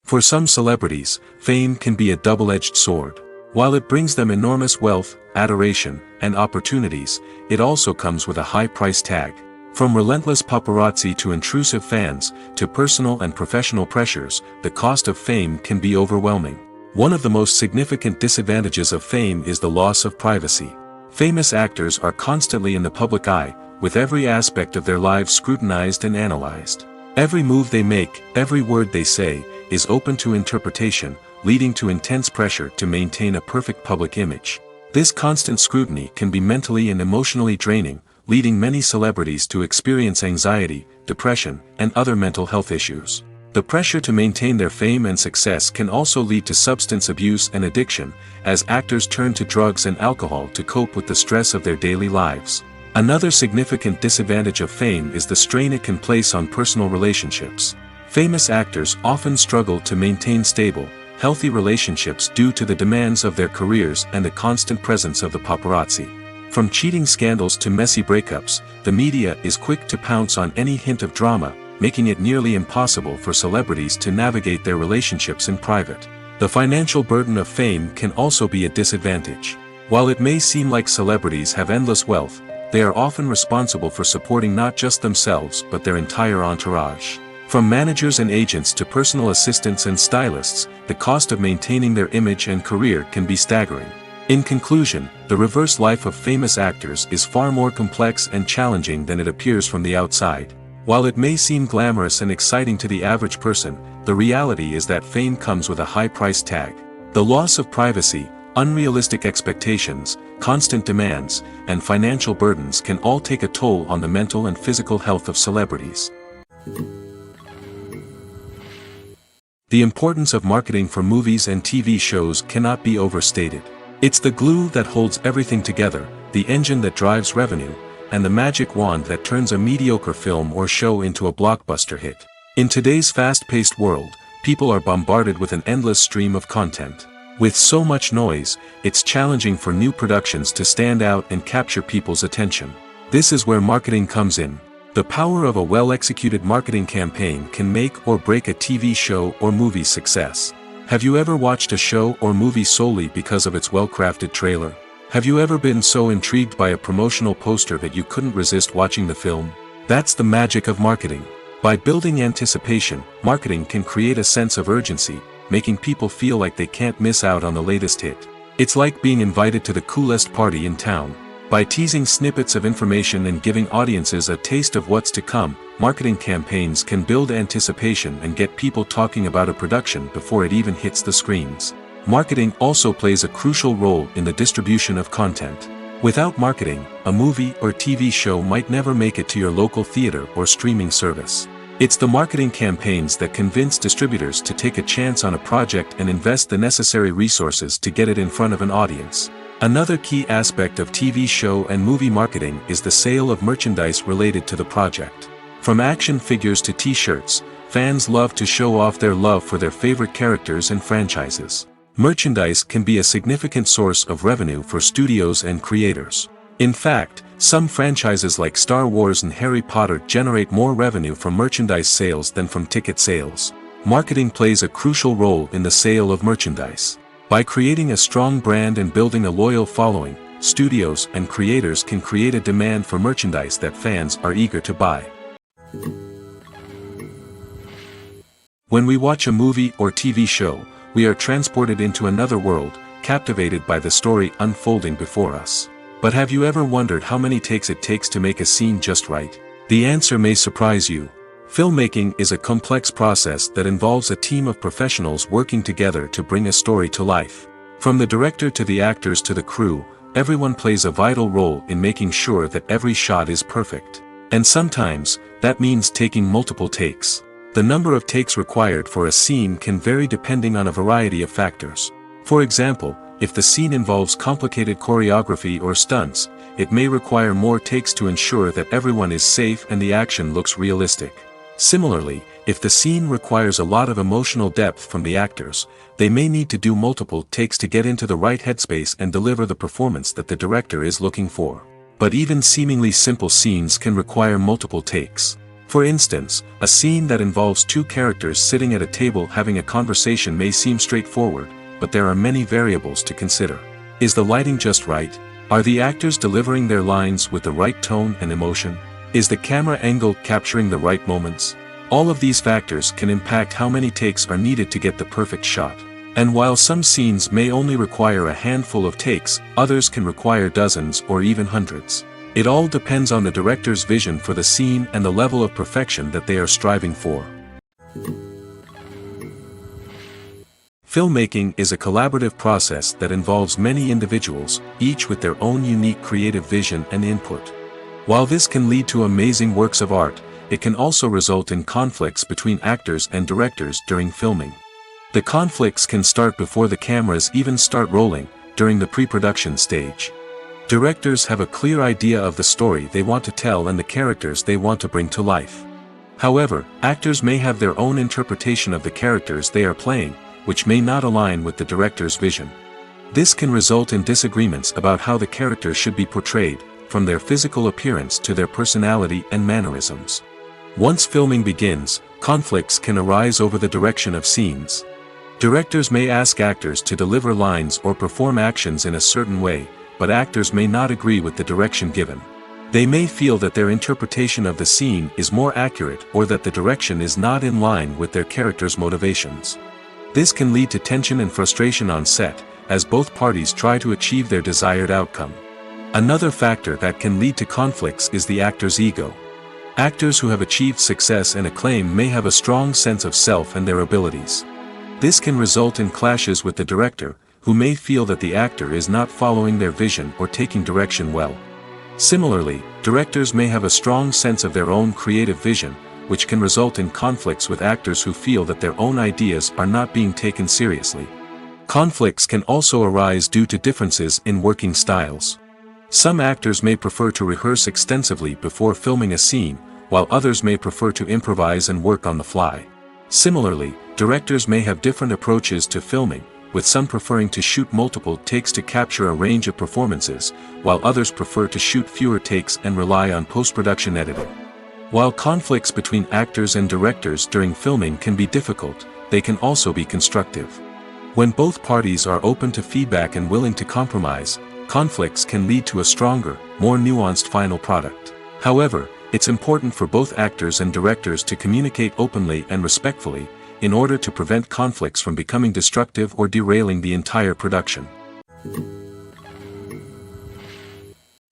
For some celebrities, fame can be a double-edged sword. While it brings them enormous wealth, adoration, and opportunities, it also comes with a high price tag. From relentless paparazzi to intrusive fans, to personal and professional pressures, the cost of fame can be overwhelming. One of the most significant disadvantages of fame is the loss of privacy. Famous actors are constantly in the public eye, with every aspect of their lives scrutinized and analyzed. Every move they make, every word they say, is open to interpretation, leading to intense pressure to maintain a perfect public image. This constant scrutiny can be mentally and emotionally draining, leading many celebrities to experience anxiety, depression, and other mental health issues. The pressure to maintain their fame and success can also lead to substance abuse and addiction, as actors turn to drugs and alcohol to cope with the stress of their daily lives. Another significant disadvantage of fame is the strain it can place on personal relationships. Famous actors often struggle to maintain stable, healthy relationships due to the demands of their careers and the constant presence of the paparazzi. From cheating scandals to messy breakups, the media is quick to pounce on any hint of drama, making it nearly impossible for celebrities to navigate their relationships in private. The financial burden of fame can also be a disadvantage. While it may seem like celebrities have endless wealth, they are often responsible for supporting not just themselves but their entire entourage. From managers and agents to personal assistants and stylists, the cost of maintaining their image and career can be staggering. In conclusion, the reverse life of famous actors is far more complex and challenging than it appears from the outside. While it may seem glamorous and exciting to the average person, the reality is that fame comes with a high price tag. The loss of privacy, unrealistic expectations, constant demands, and financial burdens can all take a toll on the mental and physical health of celebrities. The importance of marketing for movies and TV shows cannot be overstated. It's the glue that holds everything together, the engine that drives revenue, and the magic wand that turns a mediocre film or show into a blockbuster hit. In today's fast-paced world, people are bombarded with an endless stream of content. With so much noise, it's challenging for new productions to stand out and capture people's attention. This is where marketing comes in. The power of a well-executed marketing campaign can make or break a TV show or movie's success. Have you ever watched a show or movie solely because of its well-crafted trailer? Have you ever been so intrigued by a promotional poster that you couldn't resist watching the film? That's the magic of marketing. By building anticipation, marketing can create a sense of urgency, making people feel like they can't miss out on the latest hit. It's like being invited to the coolest party in town. By teasing snippets of information and giving audiences a taste of what's to come, marketing campaigns can build anticipation and get people talking about a production before it even hits the screens. Marketing also plays a crucial role in the distribution of content. Without marketing, a movie or TV show might never make it to your local theater or streaming service. It's the marketing campaigns that convince distributors to take a chance on a project and invest the necessary resources to get it in front of an audience. Another key aspect of TV show and movie marketing is the sale of merchandise related to the project. From action figures to t-shirts, fans love to show off their love for their favorite characters and franchises. Merchandise can be a significant source of revenue for studios and creators. In fact, some franchises like Star Wars and Harry Potter generate more revenue from merchandise sales than from ticket sales. Marketing plays a crucial role in the sale of merchandise. By creating a strong brand and building a loyal following, studios and creators can create a demand for merchandise that fans are eager to buy. When we watch a movie or TV show, we are transported into another world, captivated by the story unfolding before us. But have you ever wondered how many takes it takes to make a scene just right? The answer may surprise you. Filmmaking is a complex process that involves a team of professionals working together to bring a story to life. From the director to the actors to the crew, everyone plays a vital role in making sure that every shot is perfect. And sometimes, that means taking multiple takes. The number of takes required for a scene can vary depending on a variety of factors. For example, if the scene involves complicated choreography or stunts, it may require more takes to ensure that everyone is safe and the action looks realistic. Similarly, If the scene requires a lot of emotional depth from the actors, they may need to do multiple takes to get into the right headspace and deliver the performance that the director is looking for. But even seemingly simple scenes can require multiple takes. For instance, a scene that involves two characters sitting at a table having a conversation may seem straightforward, but there are many variables to consider. Is the lighting just right? Are the actors delivering their lines with the right tone and emotion? Is the camera angle capturing the right moments? All of these factors can impact how many takes are needed to get the perfect shot. And while some scenes may only require a handful of takes, others can require dozens or even hundreds. It all depends on the director's vision for the scene and the level of perfection that they are striving for. Filmmaking is a collaborative process that involves many individuals, each with their own unique creative vision and input. While this can lead to amazing works of art, it can also result in conflicts between actors and directors during filming. The conflicts can start before the cameras even start rolling, during the pre-production stage. Directors have a clear idea of the story they want to tell and the characters they want to bring to life. However, actors may have their own interpretation of the characters they are playing, which may not align with the director's vision. This can result in disagreements about how the characters should be portrayed, from their physical appearance to their personality and mannerisms. Once filming begins, conflicts can arise over the direction of scenes. Directors may ask actors to deliver lines or perform actions in a certain way, but actors may not agree with the direction given. They may feel that their interpretation of the scene is more accurate or that the direction is not in line with their character's motivations. This can lead to tension and frustration on set, as both parties try to achieve their desired outcome. Another factor that can lead to conflicts is the actor's ego. Actors who have achieved success and acclaim may have a strong sense of self and their abilities. This can result in clashes with the director, who may feel that the actor is not following their vision or taking direction well. Similarly, directors may have a strong sense of their own creative vision, which can result in conflicts with actors who feel that their own ideas are not being taken seriously. Conflicts can also arise due to differences in working styles. Some actors may prefer to rehearse extensively before filming a scene, while others may prefer to improvise and work on the fly. Similarly, directors may have different approaches to filming, with some preferring to shoot multiple takes to capture a range of performances, while others prefer to shoot fewer takes and rely on post-production editing. While conflicts between actors and directors during filming can be difficult, they can also be constructive. When both parties are open to feedback and willing to compromise, conflicts can lead to a stronger, more nuanced final product. However, it's important for both actors and directors to communicate openly and respectfully, in order to prevent conflicts from becoming destructive or derailing the entire production.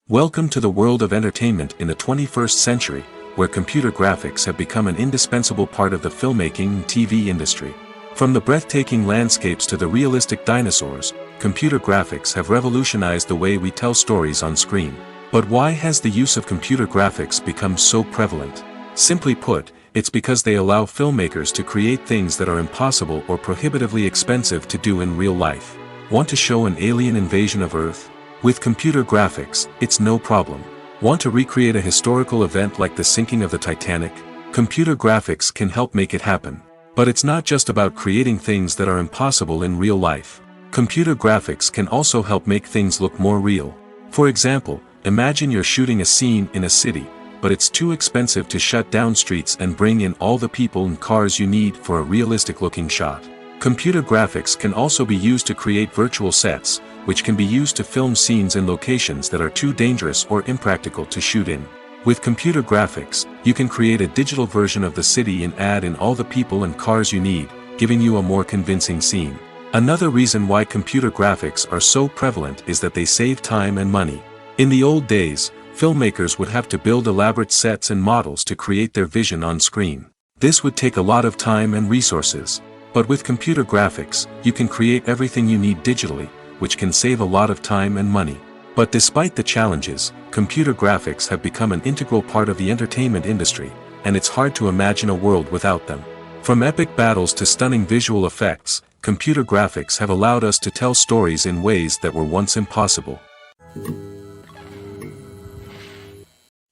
Welcome to the world of entertainment in the 21st century, where computer graphics have become an indispensable part of the filmmaking and TV industry. From the breathtaking landscapes to the realistic dinosaurs, computer graphics have revolutionized the way we tell stories on screen. But why has the use of computer graphics become so prevalent? Simply put, it's because they allow filmmakers to create things that are impossible or prohibitively expensive to do in real life. Want to show an alien invasion of Earth? With computer graphics, it's no problem. Want to recreate a historical event like the sinking of the Titanic? Computer graphics can help make it happen. But it's not just about creating things that are impossible in real life. Computer graphics can also help make things look more real. For example, imagine you're shooting a scene in a city, but it's too expensive to shut down streets and bring in all the people and cars you need for a realistic-looking shot. Computer graphics can also be used to create virtual sets, which can be used to film scenes in locations that are too dangerous or impractical to shoot in. With computer graphics, you can create a digital version of the city and add in all the people and cars you need, giving you a more convincing scene. Another reason why computer graphics are so prevalent is that they save time and money. In the old days, filmmakers would have to build elaborate sets and models to create their vision on screen. This would take a lot of time and resources. But with computer graphics, you can create everything you need digitally, which can save a lot of time and money. But despite the challenges, computer graphics have become an integral part of the entertainment industry, and it's hard to imagine a world without them. From epic battles to stunning visual effects, computer graphics have allowed us to tell stories in ways that were once impossible.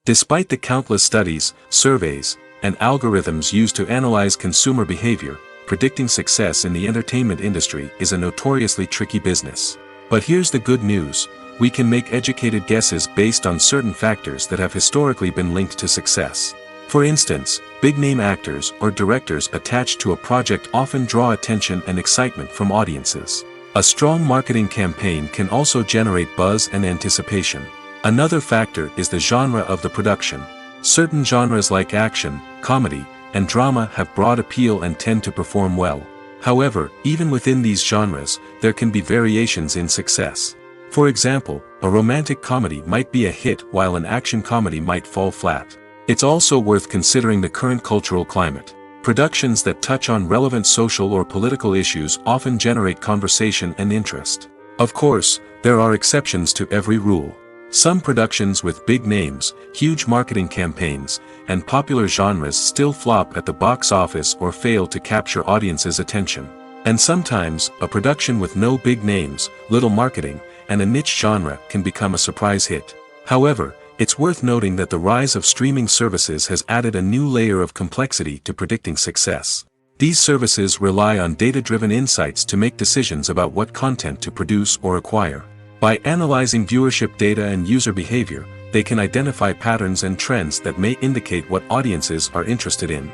Despite the countless studies, surveys, and algorithms used to analyze consumer behavior, predicting success in the entertainment industry is a notoriously tricky business. But here's the good news: we can make educated guesses based on certain factors that have historically been linked to success. For instance, big-name actors or directors attached to a project often draw attention and excitement from audiences. A strong marketing campaign can also generate buzz and anticipation. Another factor is the genre of the production. Certain genres like action, comedy, and drama have broad appeal and tend to perform well. However, even within these genres, there can be variations in success. For example, a romantic comedy might be a hit while an action comedy might fall flat. It's also worth considering the current cultural climate. Productions that touch on relevant social or political issues often generate conversation and interest. Of course, there are exceptions to every rule. Some productions with big names, huge marketing campaigns, and popular genres still flop at the box office or fail to capture audiences' attention. And sometimes, a production with no big names, little marketing, and a niche genre can become a surprise hit. However, it's worth noting that the rise of streaming services has added a new layer of complexity to predicting success. These services rely on data-driven insights to make decisions about what content to produce or acquire. By analyzing viewership data and user behavior, they can identify patterns and trends that may indicate what audiences are interested in.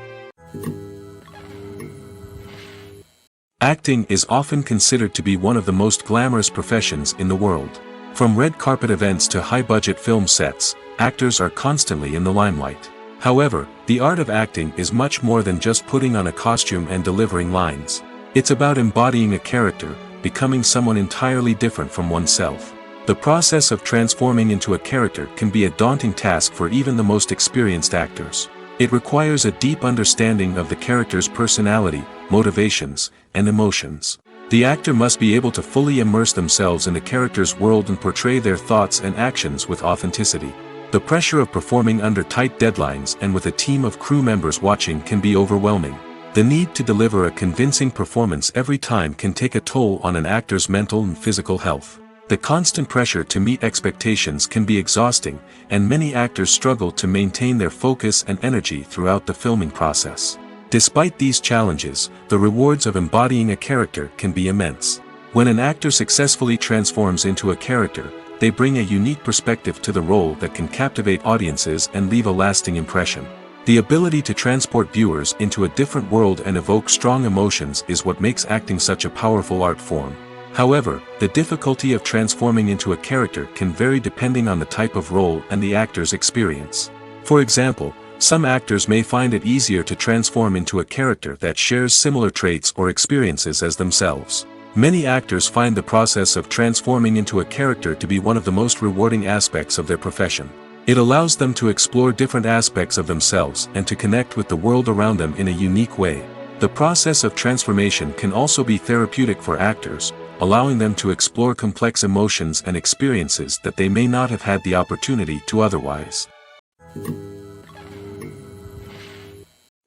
Acting is often considered to be one of the most glamorous professions in the world. From red carpet events to high-budget film sets, actors are constantly in the limelight. However, the art of acting is much more than just putting on a costume and delivering lines. It's about embodying a character, becoming someone entirely different from oneself. The process of transforming into a character can be a daunting task for even the most experienced actors. It requires a deep understanding of the character's personality, motivations, and emotions. The actor must be able to fully immerse themselves in the character's world and portray their thoughts and actions with authenticity. The pressure of performing under tight deadlines and with a team of crew members watching can be overwhelming. The need to deliver a convincing performance every time can take a toll on an actor's mental and physical health. The constant pressure to meet expectations can be exhausting, and many actors struggle to maintain their focus and energy throughout the filming process. Despite these challenges, the rewards of embodying a character can be immense. When an actor successfully transforms into a character, they bring a unique perspective to the role that can captivate audiences and leave a lasting impression. The ability to transport viewers into a different world and evoke strong emotions is what makes acting such a powerful art form. However, the difficulty of transforming into a character can vary depending on the type of role and the actor's experience. For example, some actors may find it easier to transform into a character that shares similar traits or experiences as themselves. Many actors find the process of transforming into a character to be one of the most rewarding aspects of their profession. It allows them to explore different aspects of themselves and to connect with the world around them in a unique way. The process of transformation can also be therapeutic for actors, allowing them to explore complex emotions and experiences that they may not have had the opportunity to otherwise.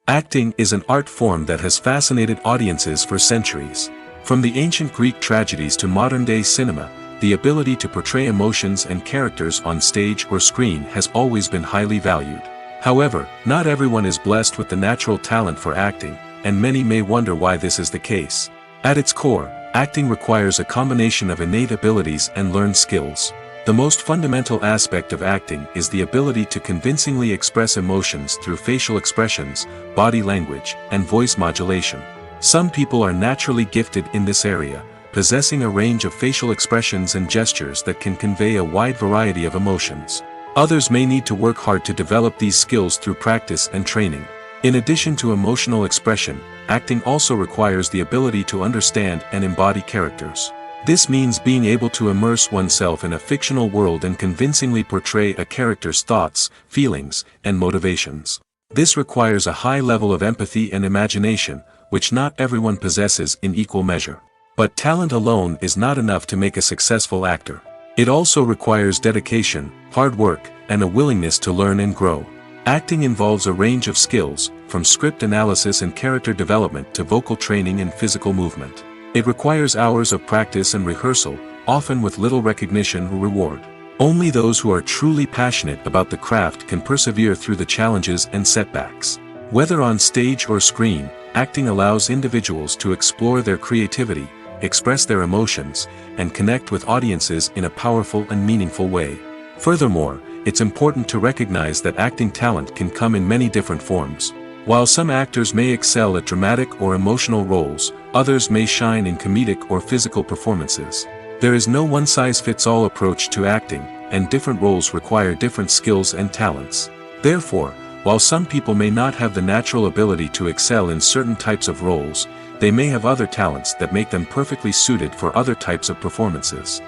Acting is an art form that has fascinated audiences for centuries. From the ancient Greek tragedies to modern-day cinema, the ability to portray emotions and characters on stage or screen has always been highly valued. However, not everyone is blessed with the natural talent for acting, and many may wonder why this is the case. At its core, acting requires a combination of innate abilities and learned skills. The most fundamental aspect of acting is the ability to convincingly express emotions through facial expressions, body language, and voice modulation. Some people are naturally gifted in this area, possessing a range of facial expressions and gestures that can convey a wide variety of emotions. Others may need to work hard to develop these skills through practice and training. In addition to emotional expression, acting also requires the ability to understand and embody characters. This means being able to immerse oneself in a fictional world and convincingly portray a character's thoughts, feelings, and motivations. This requires a high level of empathy and imagination, which not everyone possesses in equal measure. But talent alone is not enough to make a successful actor. It also requires dedication, hard work, and a willingness to learn and grow. Acting involves a range of skills, from script analysis and character development to vocal training and physical movement. It requires hours of practice and rehearsal, often with little recognition or reward. Only those who are truly passionate about the craft can persevere through the challenges and setbacks. Whether on stage or screen, acting allows individuals to explore their creativity, express their emotions, and connect with audiences in a powerful and meaningful way. Furthermore, it's important to recognize that acting talent can come in many different forms. While some actors may excel at dramatic or emotional roles, others may shine in comedic or physical performances. There is no one-size-fits-all approach to acting, and different roles require different skills and talents. Therefore, while some people may not have the natural ability to excel in certain types of roles, they may have other talents that make them perfectly suited for other types of performances.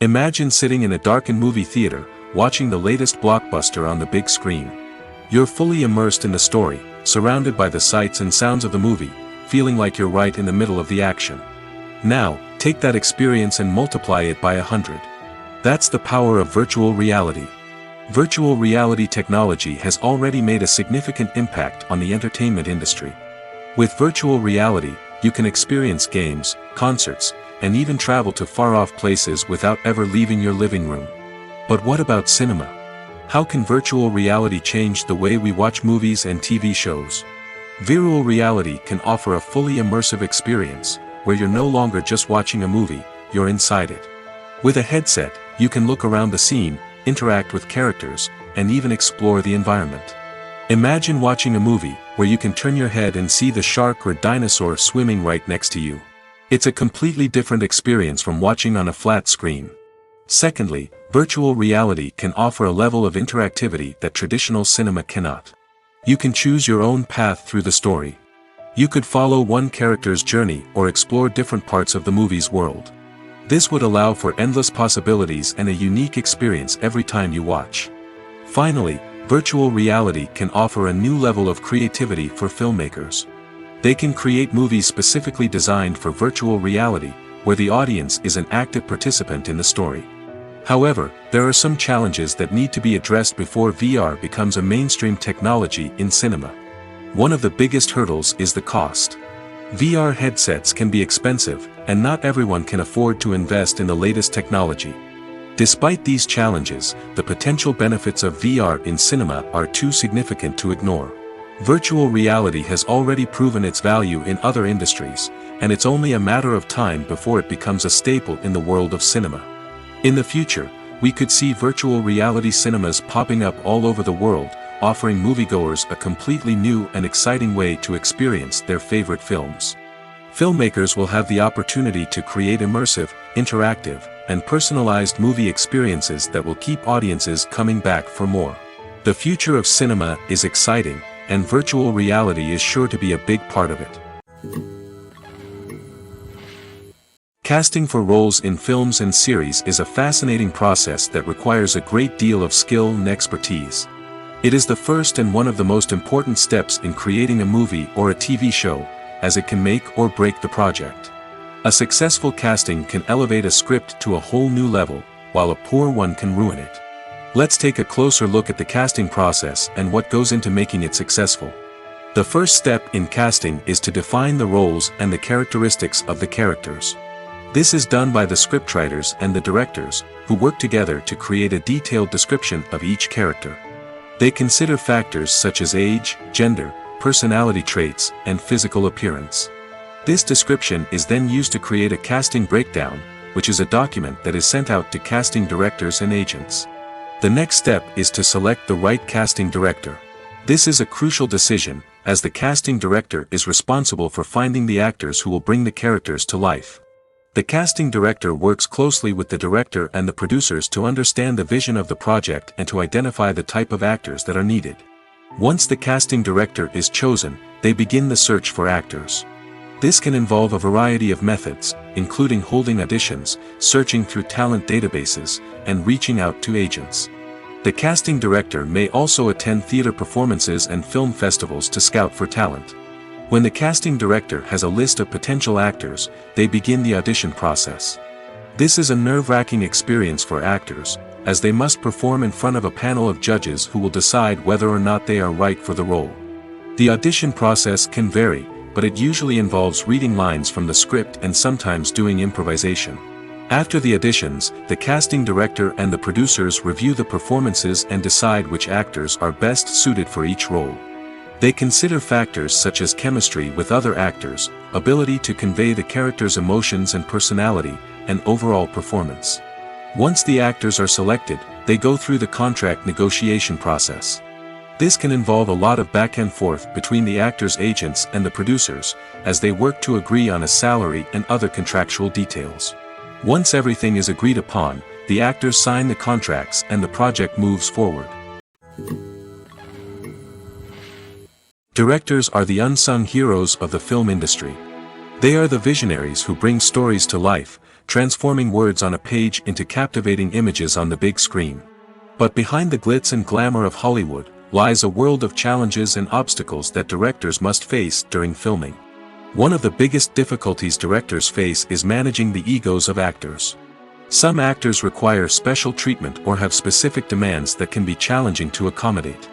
Imagine sitting in a darkened movie theater, watching the latest blockbuster on the big screen. You're fully immersed in the story, surrounded by the sights and sounds of the movie, feeling like you're right in the middle of the action. Now, take that experience and multiply it by 100. That's the power of virtual reality. Virtual reality technology has already made a significant impact on the entertainment industry. With virtual reality, you can experience games, concerts, and even travel to far-off places without ever leaving your living room. But what about cinema? How can virtual reality change the way we watch movies and TV shows? Virtual reality can offer a fully immersive experience, where you're no longer just watching a movie, you're inside it. With a headset, you can look around the scene, interact with characters, and even explore the environment. Imagine watching a movie where you can turn your head and see the shark or dinosaur swimming right next to you. It's a completely different experience from watching on a flat screen. Secondly, virtual reality can offer a level of interactivity that traditional cinema cannot. You can choose your own path through the story. You could follow one character's journey or explore different parts of the movie's world. This would allow for endless possibilities and a unique experience every time you watch. Finally, virtual reality can offer a new level of creativity for filmmakers. They can create movies specifically designed for virtual reality, where the audience is an active participant in the story. However, there are some challenges that need to be addressed before VR becomes a mainstream technology in cinema. One of the biggest hurdles is the cost. VR headsets can be expensive, and not everyone can afford to invest in the latest technology. Despite these challenges, the potential benefits of VR in cinema are too significant to ignore. Virtual reality has already proven its value in other industries, and it's only a matter of time before it becomes a staple in the world of cinema. In the future, we could see virtual reality cinemas popping up all over the world, offering moviegoers a completely new and exciting way to experience their favorite films. Filmmakers will have the opportunity to create immersive, interactive, and personalized movie experiences that will keep audiences coming back for more. The future of cinema is exciting, and virtual reality is sure to be a big part of it. Casting for roles in films and series is a fascinating process that requires a great deal of skill and expertise. It is the first and one of the most important steps in creating a movie or a TV show, as it can make or break the project. A successful casting can elevate a script to a whole new level, while a poor one can ruin it. Let's take a closer look at the casting process and what goes into making it successful. The first step in casting is to define the roles and the characteristics of the characters. This is done by the scriptwriters and the directors, who work together to create a detailed description of each character. They consider factors such as age, gender, personality traits, and physical appearance. This description is then used to create a casting breakdown, which is a document that is sent out to casting directors and agents. The next step is to select the right casting director. This is a crucial decision, as the casting director is responsible for finding the actors who will bring the characters to life. The casting director works closely with the director and the producers to understand the vision of the project and to identify the type of actors that are needed. Once the casting director is chosen, they begin the search for actors. This can involve a variety of methods, including holding auditions, searching through talent databases, and reaching out to agents. The casting director may also attend theater performances and film festivals to scout for talent. When the casting director has a list of potential actors, they begin the audition process. This is a nerve-wracking experience for actors, as they must perform in front of a panel of judges who will decide whether or not they are right for the role. The audition process can vary, but it usually involves reading lines from the script and sometimes doing improvisation. After the auditions, the casting director and the producers review the performances and decide which actors are best suited for each role. They consider factors such as chemistry with other actors, ability to convey the character's emotions and personality, and overall performance. Once the actors are selected, they go through the contract negotiation process. This can involve a lot of back and forth between the actors' agents and the producers, as they work to agree on a salary and other contractual details. Once everything is agreed upon, the actors sign the contracts and the project moves forward. Directors are the unsung heroes of the film industry. They are the visionaries who bring stories to life, transforming words on a page into captivating images on the big screen. But behind the glitz and glamour of Hollywood, lies a world of challenges and obstacles that directors must face during filming. One of the biggest difficulties directors face is managing the egos of actors. Some actors require special treatment or have specific demands that can be challenging to accommodate.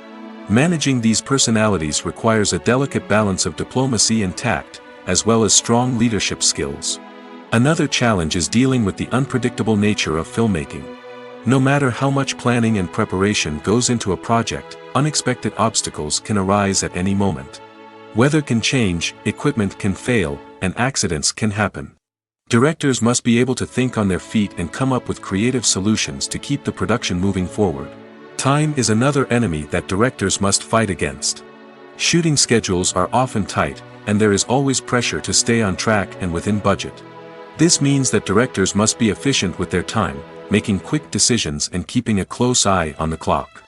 Managing these personalities requires a delicate balance of diplomacy and tact, as well as strong leadership skills. Another challenge is dealing with the unpredictable nature of filmmaking. No matter how much planning and preparation goes into a project, unexpected obstacles can arise at any moment. Weather can change, equipment can fail, and accidents can happen. Directors must be able to think on their feet and come up with creative solutions to keep the production moving forward. Time is another enemy that directors must fight against. Shooting schedules are often tight, and there is always pressure to stay on track and within budget. This means that directors must be efficient with their time, making quick decisions and keeping a close eye on the clock.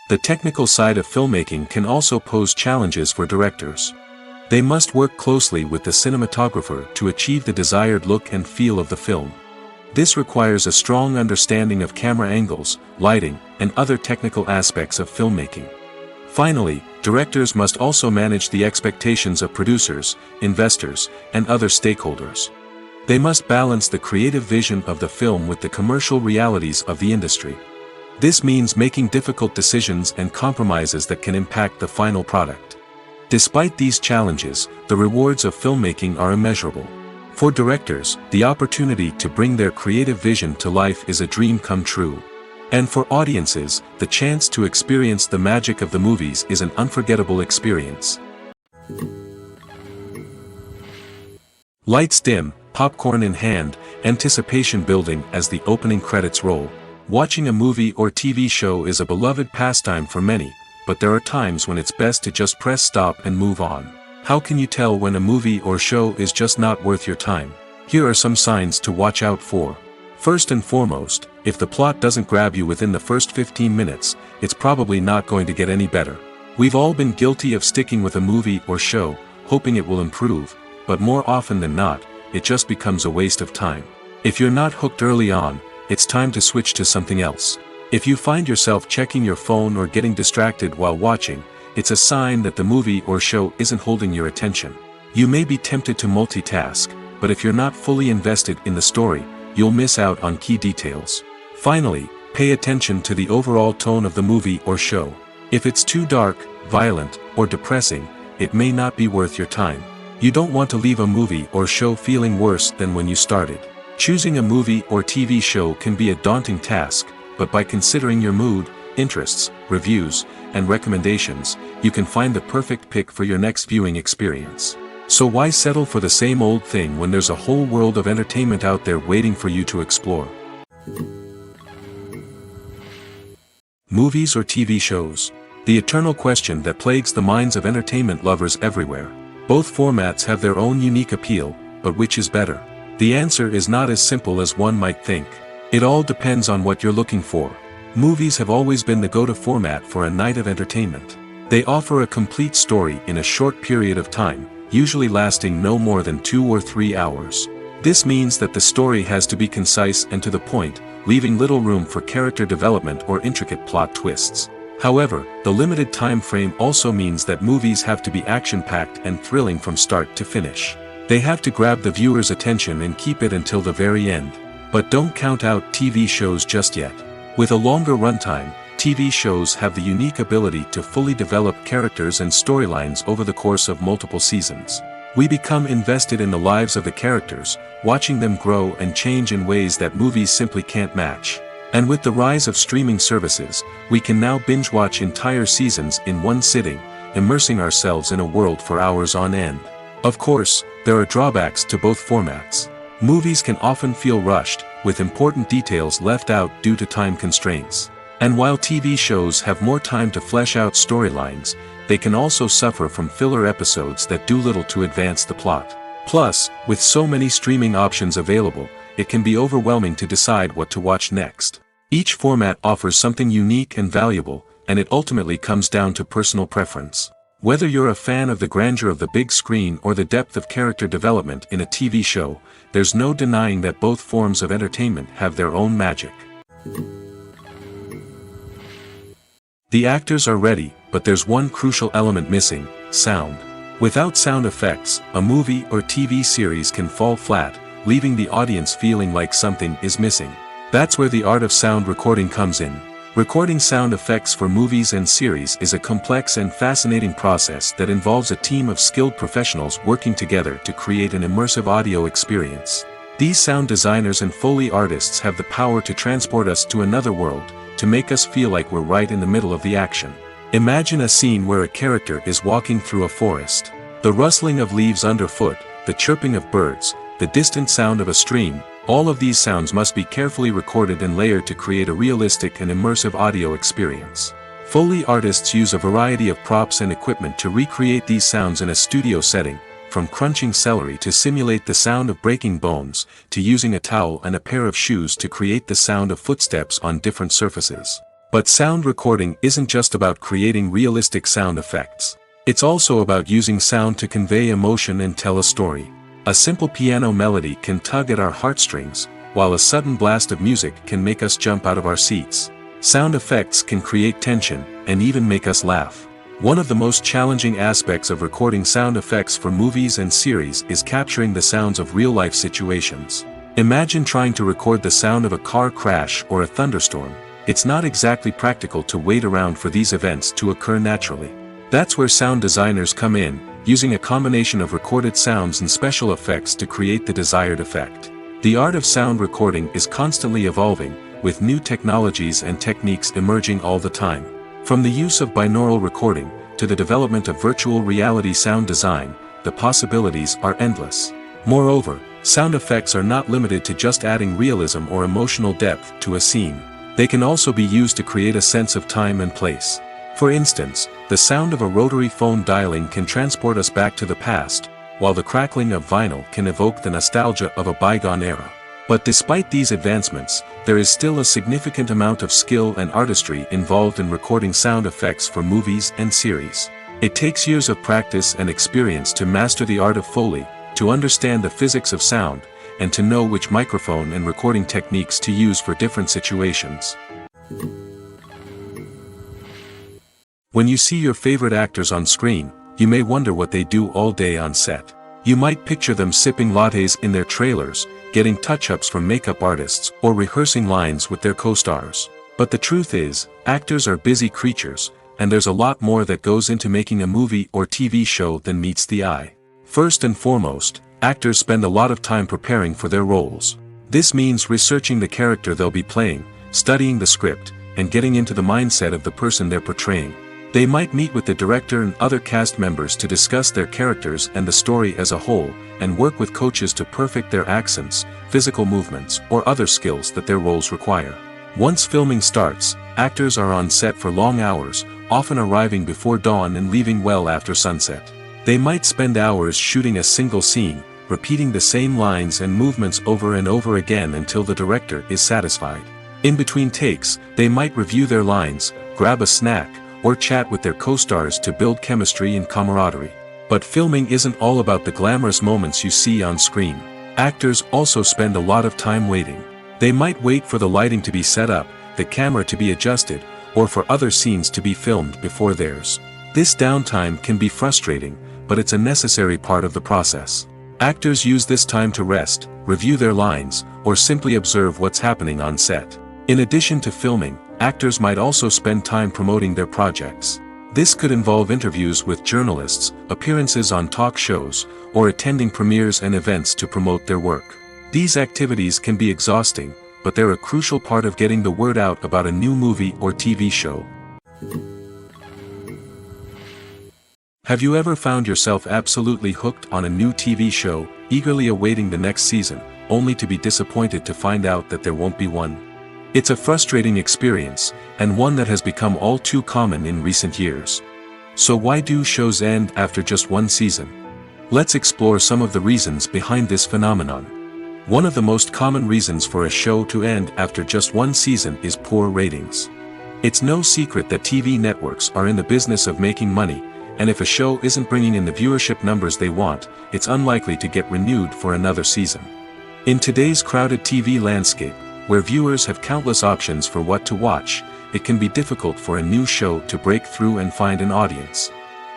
The technical side of filmmaking can also pose challenges for directors. They must work closely with the cinematographer to achieve the desired look and feel of the film. This requires a strong understanding of camera angles, lighting, and other technical aspects of filmmaking. Finally, directors must also manage the expectations of producers, investors, and other stakeholders. They must balance the creative vision of the film with the commercial realities of the industry. This means making difficult decisions and compromises that can impact the final product. Despite these challenges, the rewards of filmmaking are immeasurable. For directors, the opportunity to bring their creative vision to life is a dream come true. And for audiences, the chance to experience the magic of the movies is an unforgettable experience. Lights dim, popcorn in hand, anticipation building as the opening credits roll. Watching a movie or TV show is a beloved pastime for many, but there are times when it's best to just press stop and move on. How can you tell when a movie or show is just not worth your time? Here are some signs to watch out for. First and foremost, if the plot doesn't grab you within the first 15 minutes, it's probably not going to get any better. We've all been guilty of sticking with a movie or show, hoping it will improve, but more often than not, it just becomes a waste of time. If you're not hooked early on, it's time to switch to something else. If you find yourself checking your phone or getting distracted while watching, it's a sign that the movie or show isn't holding your attention. You may be tempted to multitask, but if you're not fully invested in the story, you'll miss out on key details. Finally, pay attention to the overall tone of the movie or show. If it's too dark, violent, or depressing, it may not be worth your time. You don't want to leave a movie or show feeling worse than when you started. Choosing a movie or TV show can be a daunting task, but by considering your mood, interests, reviews, and recommendations, you can find the perfect pick for your next viewing experience. So why settle for the same old thing when there's a whole world of entertainment out there waiting for you to explore? Movies or TV shows? The eternal question that plagues the minds of entertainment lovers everywhere. Both formats have their own unique appeal, but which is better? The answer is not as simple as one might think. It all depends on what you're looking for. Movies have always been the go-to format for a night of entertainment. They offer a complete story in a short period of time, usually lasting no more than 2 or 3 hours. This means that the story has to be concise and to the point, leaving little room for character development or intricate plot twists. However, the limited time frame also means that movies have to be action-packed and thrilling from start to finish. They have to grab the viewer's attention and keep it until the very end. But don't count out TV shows just yet. With a longer runtime, TV shows have the unique ability to fully develop characters and storylines over the course of multiple seasons. We become invested in the lives of the characters, watching them grow and change in ways that movies simply can't match. And with the rise of streaming services, we can now binge-watch entire seasons in one sitting, immersing ourselves in a world for hours on end. Of course, there are drawbacks to both formats. Movies can often feel rushed, with important details left out due to time constraints. And while TV shows have more time to flesh out storylines, they can also suffer from filler episodes that do little to advance the plot. Plus, with so many streaming options available, it can be overwhelming to decide what to watch next. Each format offers something unique and valuable, and it ultimately comes down to personal preference. Whether you're a fan of the grandeur of the big screen or the depth of character development in a TV show, there's no denying that both forms of entertainment have their own magic. The actors are ready, but there's one crucial element missing: sound. Without sound effects, a movie or TV series can fall flat, leaving the audience feeling like something is missing. That's where the art of sound recording comes in. Recording sound effects for movies and series is a complex and fascinating process that involves a team of skilled professionals working together to create an immersive audio experience. These sound designers and Foley artists have the power to transport us to another world, to make us feel like we're right in the middle of the action. Imagine a scene where a character is walking through a forest. The rustling of leaves underfoot, the chirping of birds, the distant sound of a stream, all of these sounds must be carefully recorded and layered to create a realistic and immersive audio experience. Foley artists use a variety of props and equipment to recreate these sounds in a studio setting, from crunching celery to simulate the sound of breaking bones, to using a towel and a pair of shoes to create the sound of footsteps on different surfaces. But sound recording isn't just about creating realistic sound effects. It's also about using sound to convey emotion and tell a story. A simple piano melody can tug at our heartstrings, while a sudden blast of music can make us jump out of our seats. Sound effects can create tension, and even make us laugh. One of the most challenging aspects of recording sound effects for movies and series is capturing the sounds of real-life situations. Imagine trying to record the sound of a car crash or a thunderstorm. It's not exactly practical to wait around for these events to occur naturally. That's where sound designers come in, using a combination of recorded sounds and special effects to create the desired effect. The art of sound recording is constantly evolving, with new technologies and techniques emerging all the time. From the use of binaural recording, to the development of virtual reality sound design, the possibilities are endless. Moreover, sound effects are not limited to just adding realism or emotional depth to a scene. They can also be used to create a sense of time and place. For instance, the sound of a rotary phone dialing can transport us back to the past, while the crackling of vinyl can evoke the nostalgia of a bygone era. But despite these advancements, there is still a significant amount of skill and artistry involved in recording sound effects for movies and series. It takes years of practice and experience to master the art of Foley, to understand the physics of sound, and to know which microphone and recording techniques to use for different situations. When you see your favorite actors on screen, you may wonder what they do all day on set. You might picture them sipping lattes in their trailers, getting touch-ups from makeup artists, or rehearsing lines with their co-stars. But the truth is, actors are busy creatures, and there's a lot more that goes into making a movie or TV show than meets the eye. First and foremost, actors spend a lot of time preparing for their roles. This means researching the character they'll be playing, studying the script, and getting into the mindset of the person they're portraying. They might meet with the director and other cast members to discuss their characters and the story as a whole, and work with coaches to perfect their accents, physical movements, or other skills that their roles require. Once filming starts, actors are on set for long hours, often arriving before dawn and leaving well after sunset. They might spend hours shooting a single scene, repeating the same lines and movements over and over again until the director is satisfied. In between takes, they might review their lines, grab a snack, or chat with their co-stars to build chemistry and camaraderie. But filming isn't all about the glamorous moments you see on screen. Actors also spend a lot of time waiting. They might wait for the lighting to be set up, the camera to be adjusted, or for other scenes to be filmed before theirs. This downtime can be frustrating, but it's a necessary part of the process. Actors use this time to rest, review their lines, or simply observe what's happening on set. In addition to filming, actors might also spend time promoting their projects. This could involve interviews with journalists, appearances on talk shows, or attending premieres and events to promote their work. These activities can be exhausting, but they're a crucial part of getting the word out about a new movie or TV show. Have you ever found yourself absolutely hooked on a new TV show, eagerly awaiting the next season, only to be disappointed to find out that there won't be one? It's a frustrating experience, and one that has become all too common in recent years. So why do shows end after just one season? Let's explore some of the reasons behind this phenomenon. One of the most common reasons for a show to end after just one season is poor ratings. It's no secret that TV networks are in the business of making money, and if a show isn't bringing in the viewership numbers they want, it's unlikely to get renewed for another season. In today's crowded TV landscape, where viewers have countless options for what to watch, it can be difficult for a new show to break through and find an audience.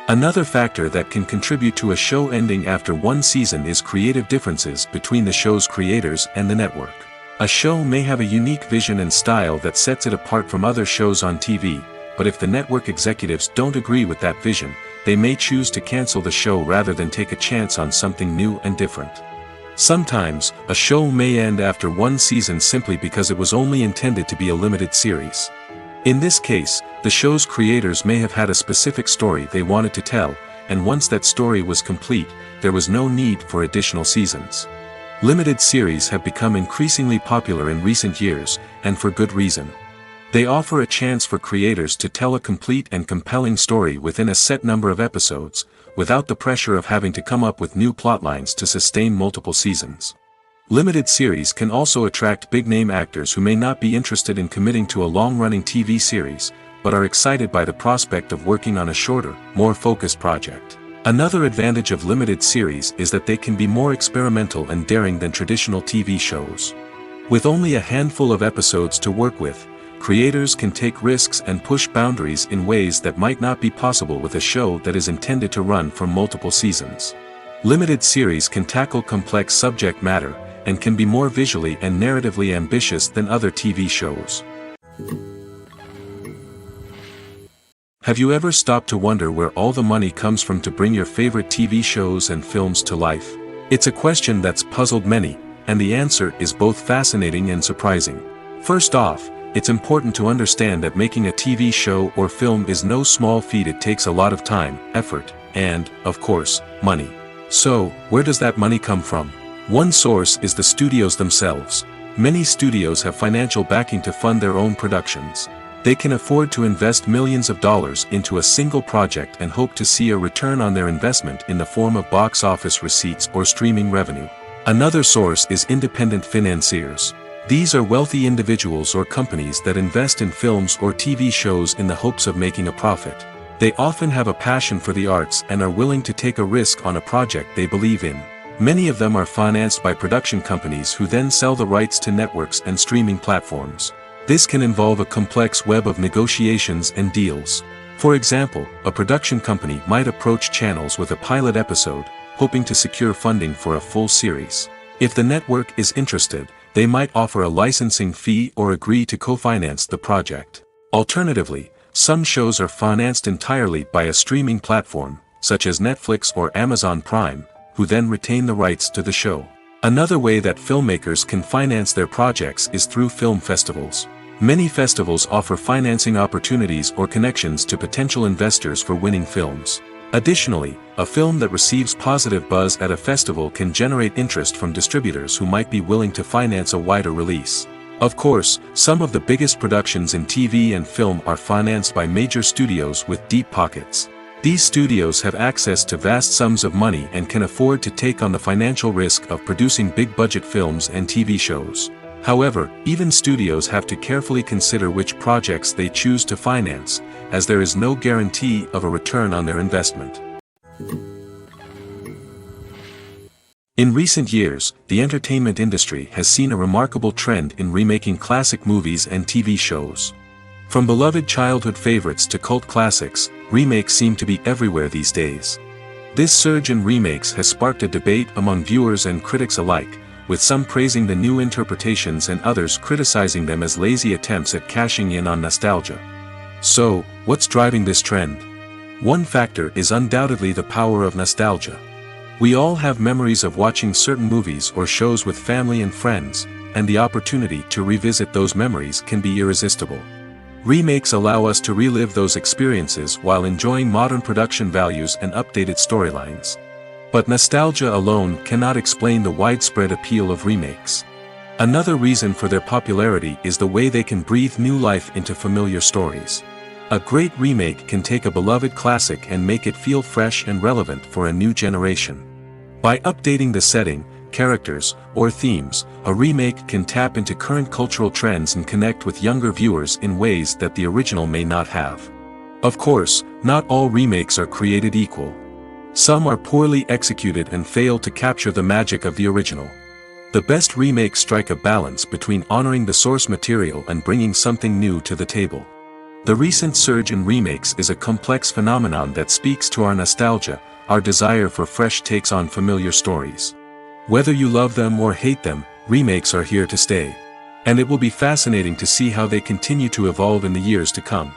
Another factor that can contribute to a show ending after one season is creative differences between the show's creators and the network. A show may have a unique vision and style that sets it apart from other shows on TV, but if the network executives don't agree with that vision, they may choose to cancel the show rather than take a chance on something new and different. Sometimes, a show may end after one season simply because it was only intended to be a limited series. In this case, the show's creators may have had a specific story they wanted to tell, and once that story was complete, there was no need for additional seasons. Limited series have become increasingly popular in recent years, and for good reason. They offer a chance for creators to tell a complete and compelling story within a set number of episodes, without the pressure of having to come up with new plotlines to sustain multiple seasons. Limited series can also attract big-name actors who may not be interested in committing to a long-running TV series, but are excited by the prospect of working on a shorter, more focused project. Another advantage of limited series is that they can be more experimental and daring than traditional TV shows. With only a handful of episodes to work with, creators can take risks and push boundaries in ways that might not be possible with a show that is intended to run for multiple seasons. Limited series can tackle complex subject matter, and can be more visually and narratively ambitious than other TV shows. Have you ever stopped to wonder where all the money comes from to bring your favorite TV shows and films to life? It's a question that's puzzled many, and the answer is both fascinating and surprising. First off, it's important to understand that making a TV show or film is no small feat. It takes a lot of time, effort, and, of course, money. So, where does that money come from? One source is the studios themselves. Many studios have financial backing to fund their own productions. They can afford to invest millions of dollars into a single project and hope to see a return on their investment in the form of box office receipts or streaming revenue. Another source is independent financiers. These are wealthy individuals or companies that invest in films or TV shows in the hopes of making a profit. They often have a passion for the arts and are willing to take a risk on a project they believe in. Many of them are financed by production companies who then sell the rights to networks and streaming platforms. This can involve a complex web of negotiations and deals. For example, a production company might approach channels with a pilot episode, hoping to secure funding for a full series. If the network is interested, they might offer a licensing fee or agree to co-finance the project. Alternatively, some shows are financed entirely by a streaming platform, such as Netflix or Amazon Prime, who then retain the rights to the show. Another way that filmmakers can finance their projects is through film festivals. Many festivals offer financing opportunities or connections to potential investors for winning films. Additionally, a film that receives positive buzz at a festival can generate interest from distributors who might be willing to finance a wider release. Of course, some of the biggest productions in TV and film are financed by major studios with deep pockets. These studios have access to vast sums of money and can afford to take on the financial risk of producing big-budget films and TV shows. However, even studios have to carefully consider which projects they choose to finance, as there is no guarantee of a return on their investment. In recent years, the entertainment industry has seen a remarkable trend in remaking classic movies and TV shows. From beloved childhood favorites to cult classics, remakes seem to be everywhere these days. This surge in remakes has sparked a debate among viewers and critics alike, with some praising the new interpretations and others criticizing them as lazy attempts at cashing in on nostalgia. So, what's driving this trend? One factor is undoubtedly the power of nostalgia. We all have memories of watching certain movies or shows with family and friends, and the opportunity to revisit those memories can be irresistible. Remakes allow us to relive those experiences while enjoying modern production values and updated storylines. But nostalgia alone cannot explain the widespread appeal of remakes. Another reason for their popularity is the way they can breathe new life into familiar stories. A great remake can take a beloved classic and make it feel fresh and relevant for a new generation. By updating the setting, characters, or themes, a remake can tap into current cultural trends and connect with younger viewers in ways that the original may not have. Of course, not all remakes are created equal. Some are poorly executed and fail to capture the magic of the original. The best remakes strike a balance between honoring the source material and bringing something new to the table. The recent surge in remakes is a complex phenomenon that speaks to our nostalgia, our desire for fresh takes on familiar stories. Whether you love them or hate them, remakes are here to stay. And it will be fascinating to see how they continue to evolve in the years to come.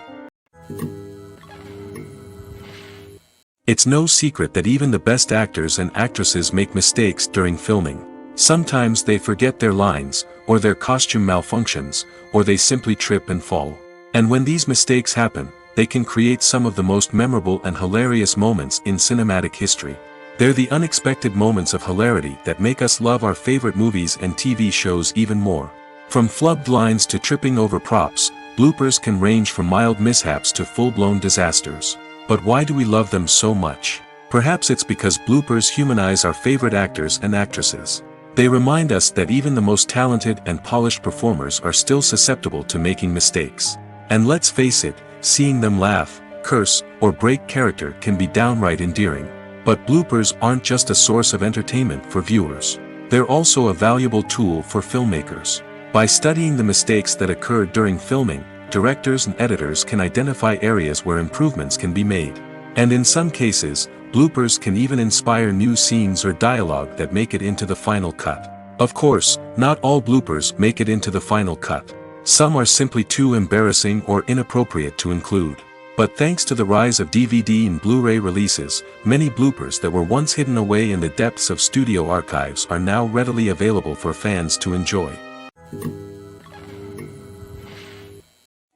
It's no secret that even the best actors and actresses make mistakes during filming. Sometimes they forget their lines, or their costume malfunctions, or they simply trip and fall. And when these mistakes happen, they can create some of the most memorable and hilarious moments in cinematic history. They're the unexpected moments of hilarity that make us love our favorite movies and TV shows even more. From flubbed lines to tripping over props, bloopers can range from mild mishaps to full-blown disasters. But why do we love them so much? Perhaps it's because bloopers humanize our favorite actors and actresses. They remind us that even the most talented and polished performers are still susceptible to making mistakes. And let's face it, seeing them laugh, curse, or break character can be downright endearing. But bloopers aren't just a source of entertainment for viewers. They're also a valuable tool for filmmakers. By studying the mistakes that occurred during filming, directors and editors can identify areas where improvements can be made. And in some cases, bloopers can even inspire new scenes or dialogue that make it into the final cut. Of course, not all bloopers make it into the final cut. Some are simply too embarrassing or inappropriate to include. But thanks to the rise of DVD and Blu-ray releases, many bloopers that were once hidden away in the depths of studio archives are now readily available for fans to enjoy.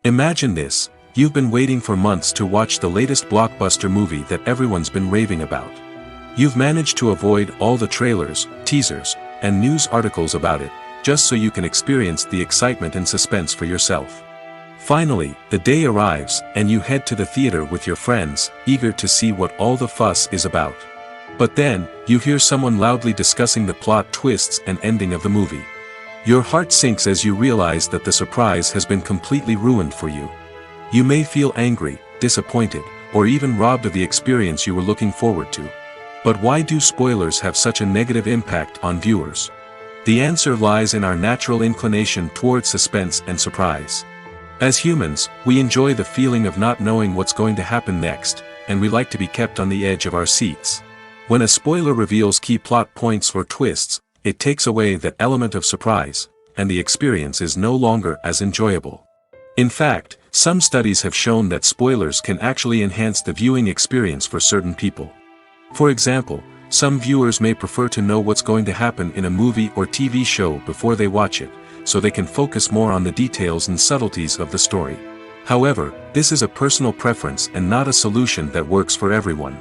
Imagine this: you've been waiting for months to watch the latest blockbuster movie that everyone's been raving about. You've managed to avoid all the trailers, teasers, and news articles about it, just so you can experience the excitement and suspense for yourself. Finally, the day arrives, and you head to the theater with your friends, eager to see what all the fuss is about. But then, you hear someone loudly discussing the plot twists and ending of the movie. Your heart sinks as you realize that the surprise has been completely ruined for you. You may feel angry, disappointed, or even robbed of the experience you were looking forward to. But why do spoilers have such a negative impact on viewers? The answer lies in our natural inclination towards suspense and surprise. As humans, we enjoy the feeling of not knowing what's going to happen next, and we like to be kept on the edge of our seats. When a spoiler reveals key plot points or twists, it takes away that element of surprise, and the experience is no longer as enjoyable. In fact, some studies have shown that spoilers can actually enhance the viewing experience for certain people. For example, some viewers may prefer to know what's going to happen in a movie or TV show before they watch it, so they can focus more on the details and subtleties of the story. However, this is a personal preference and not a solution that works for everyone.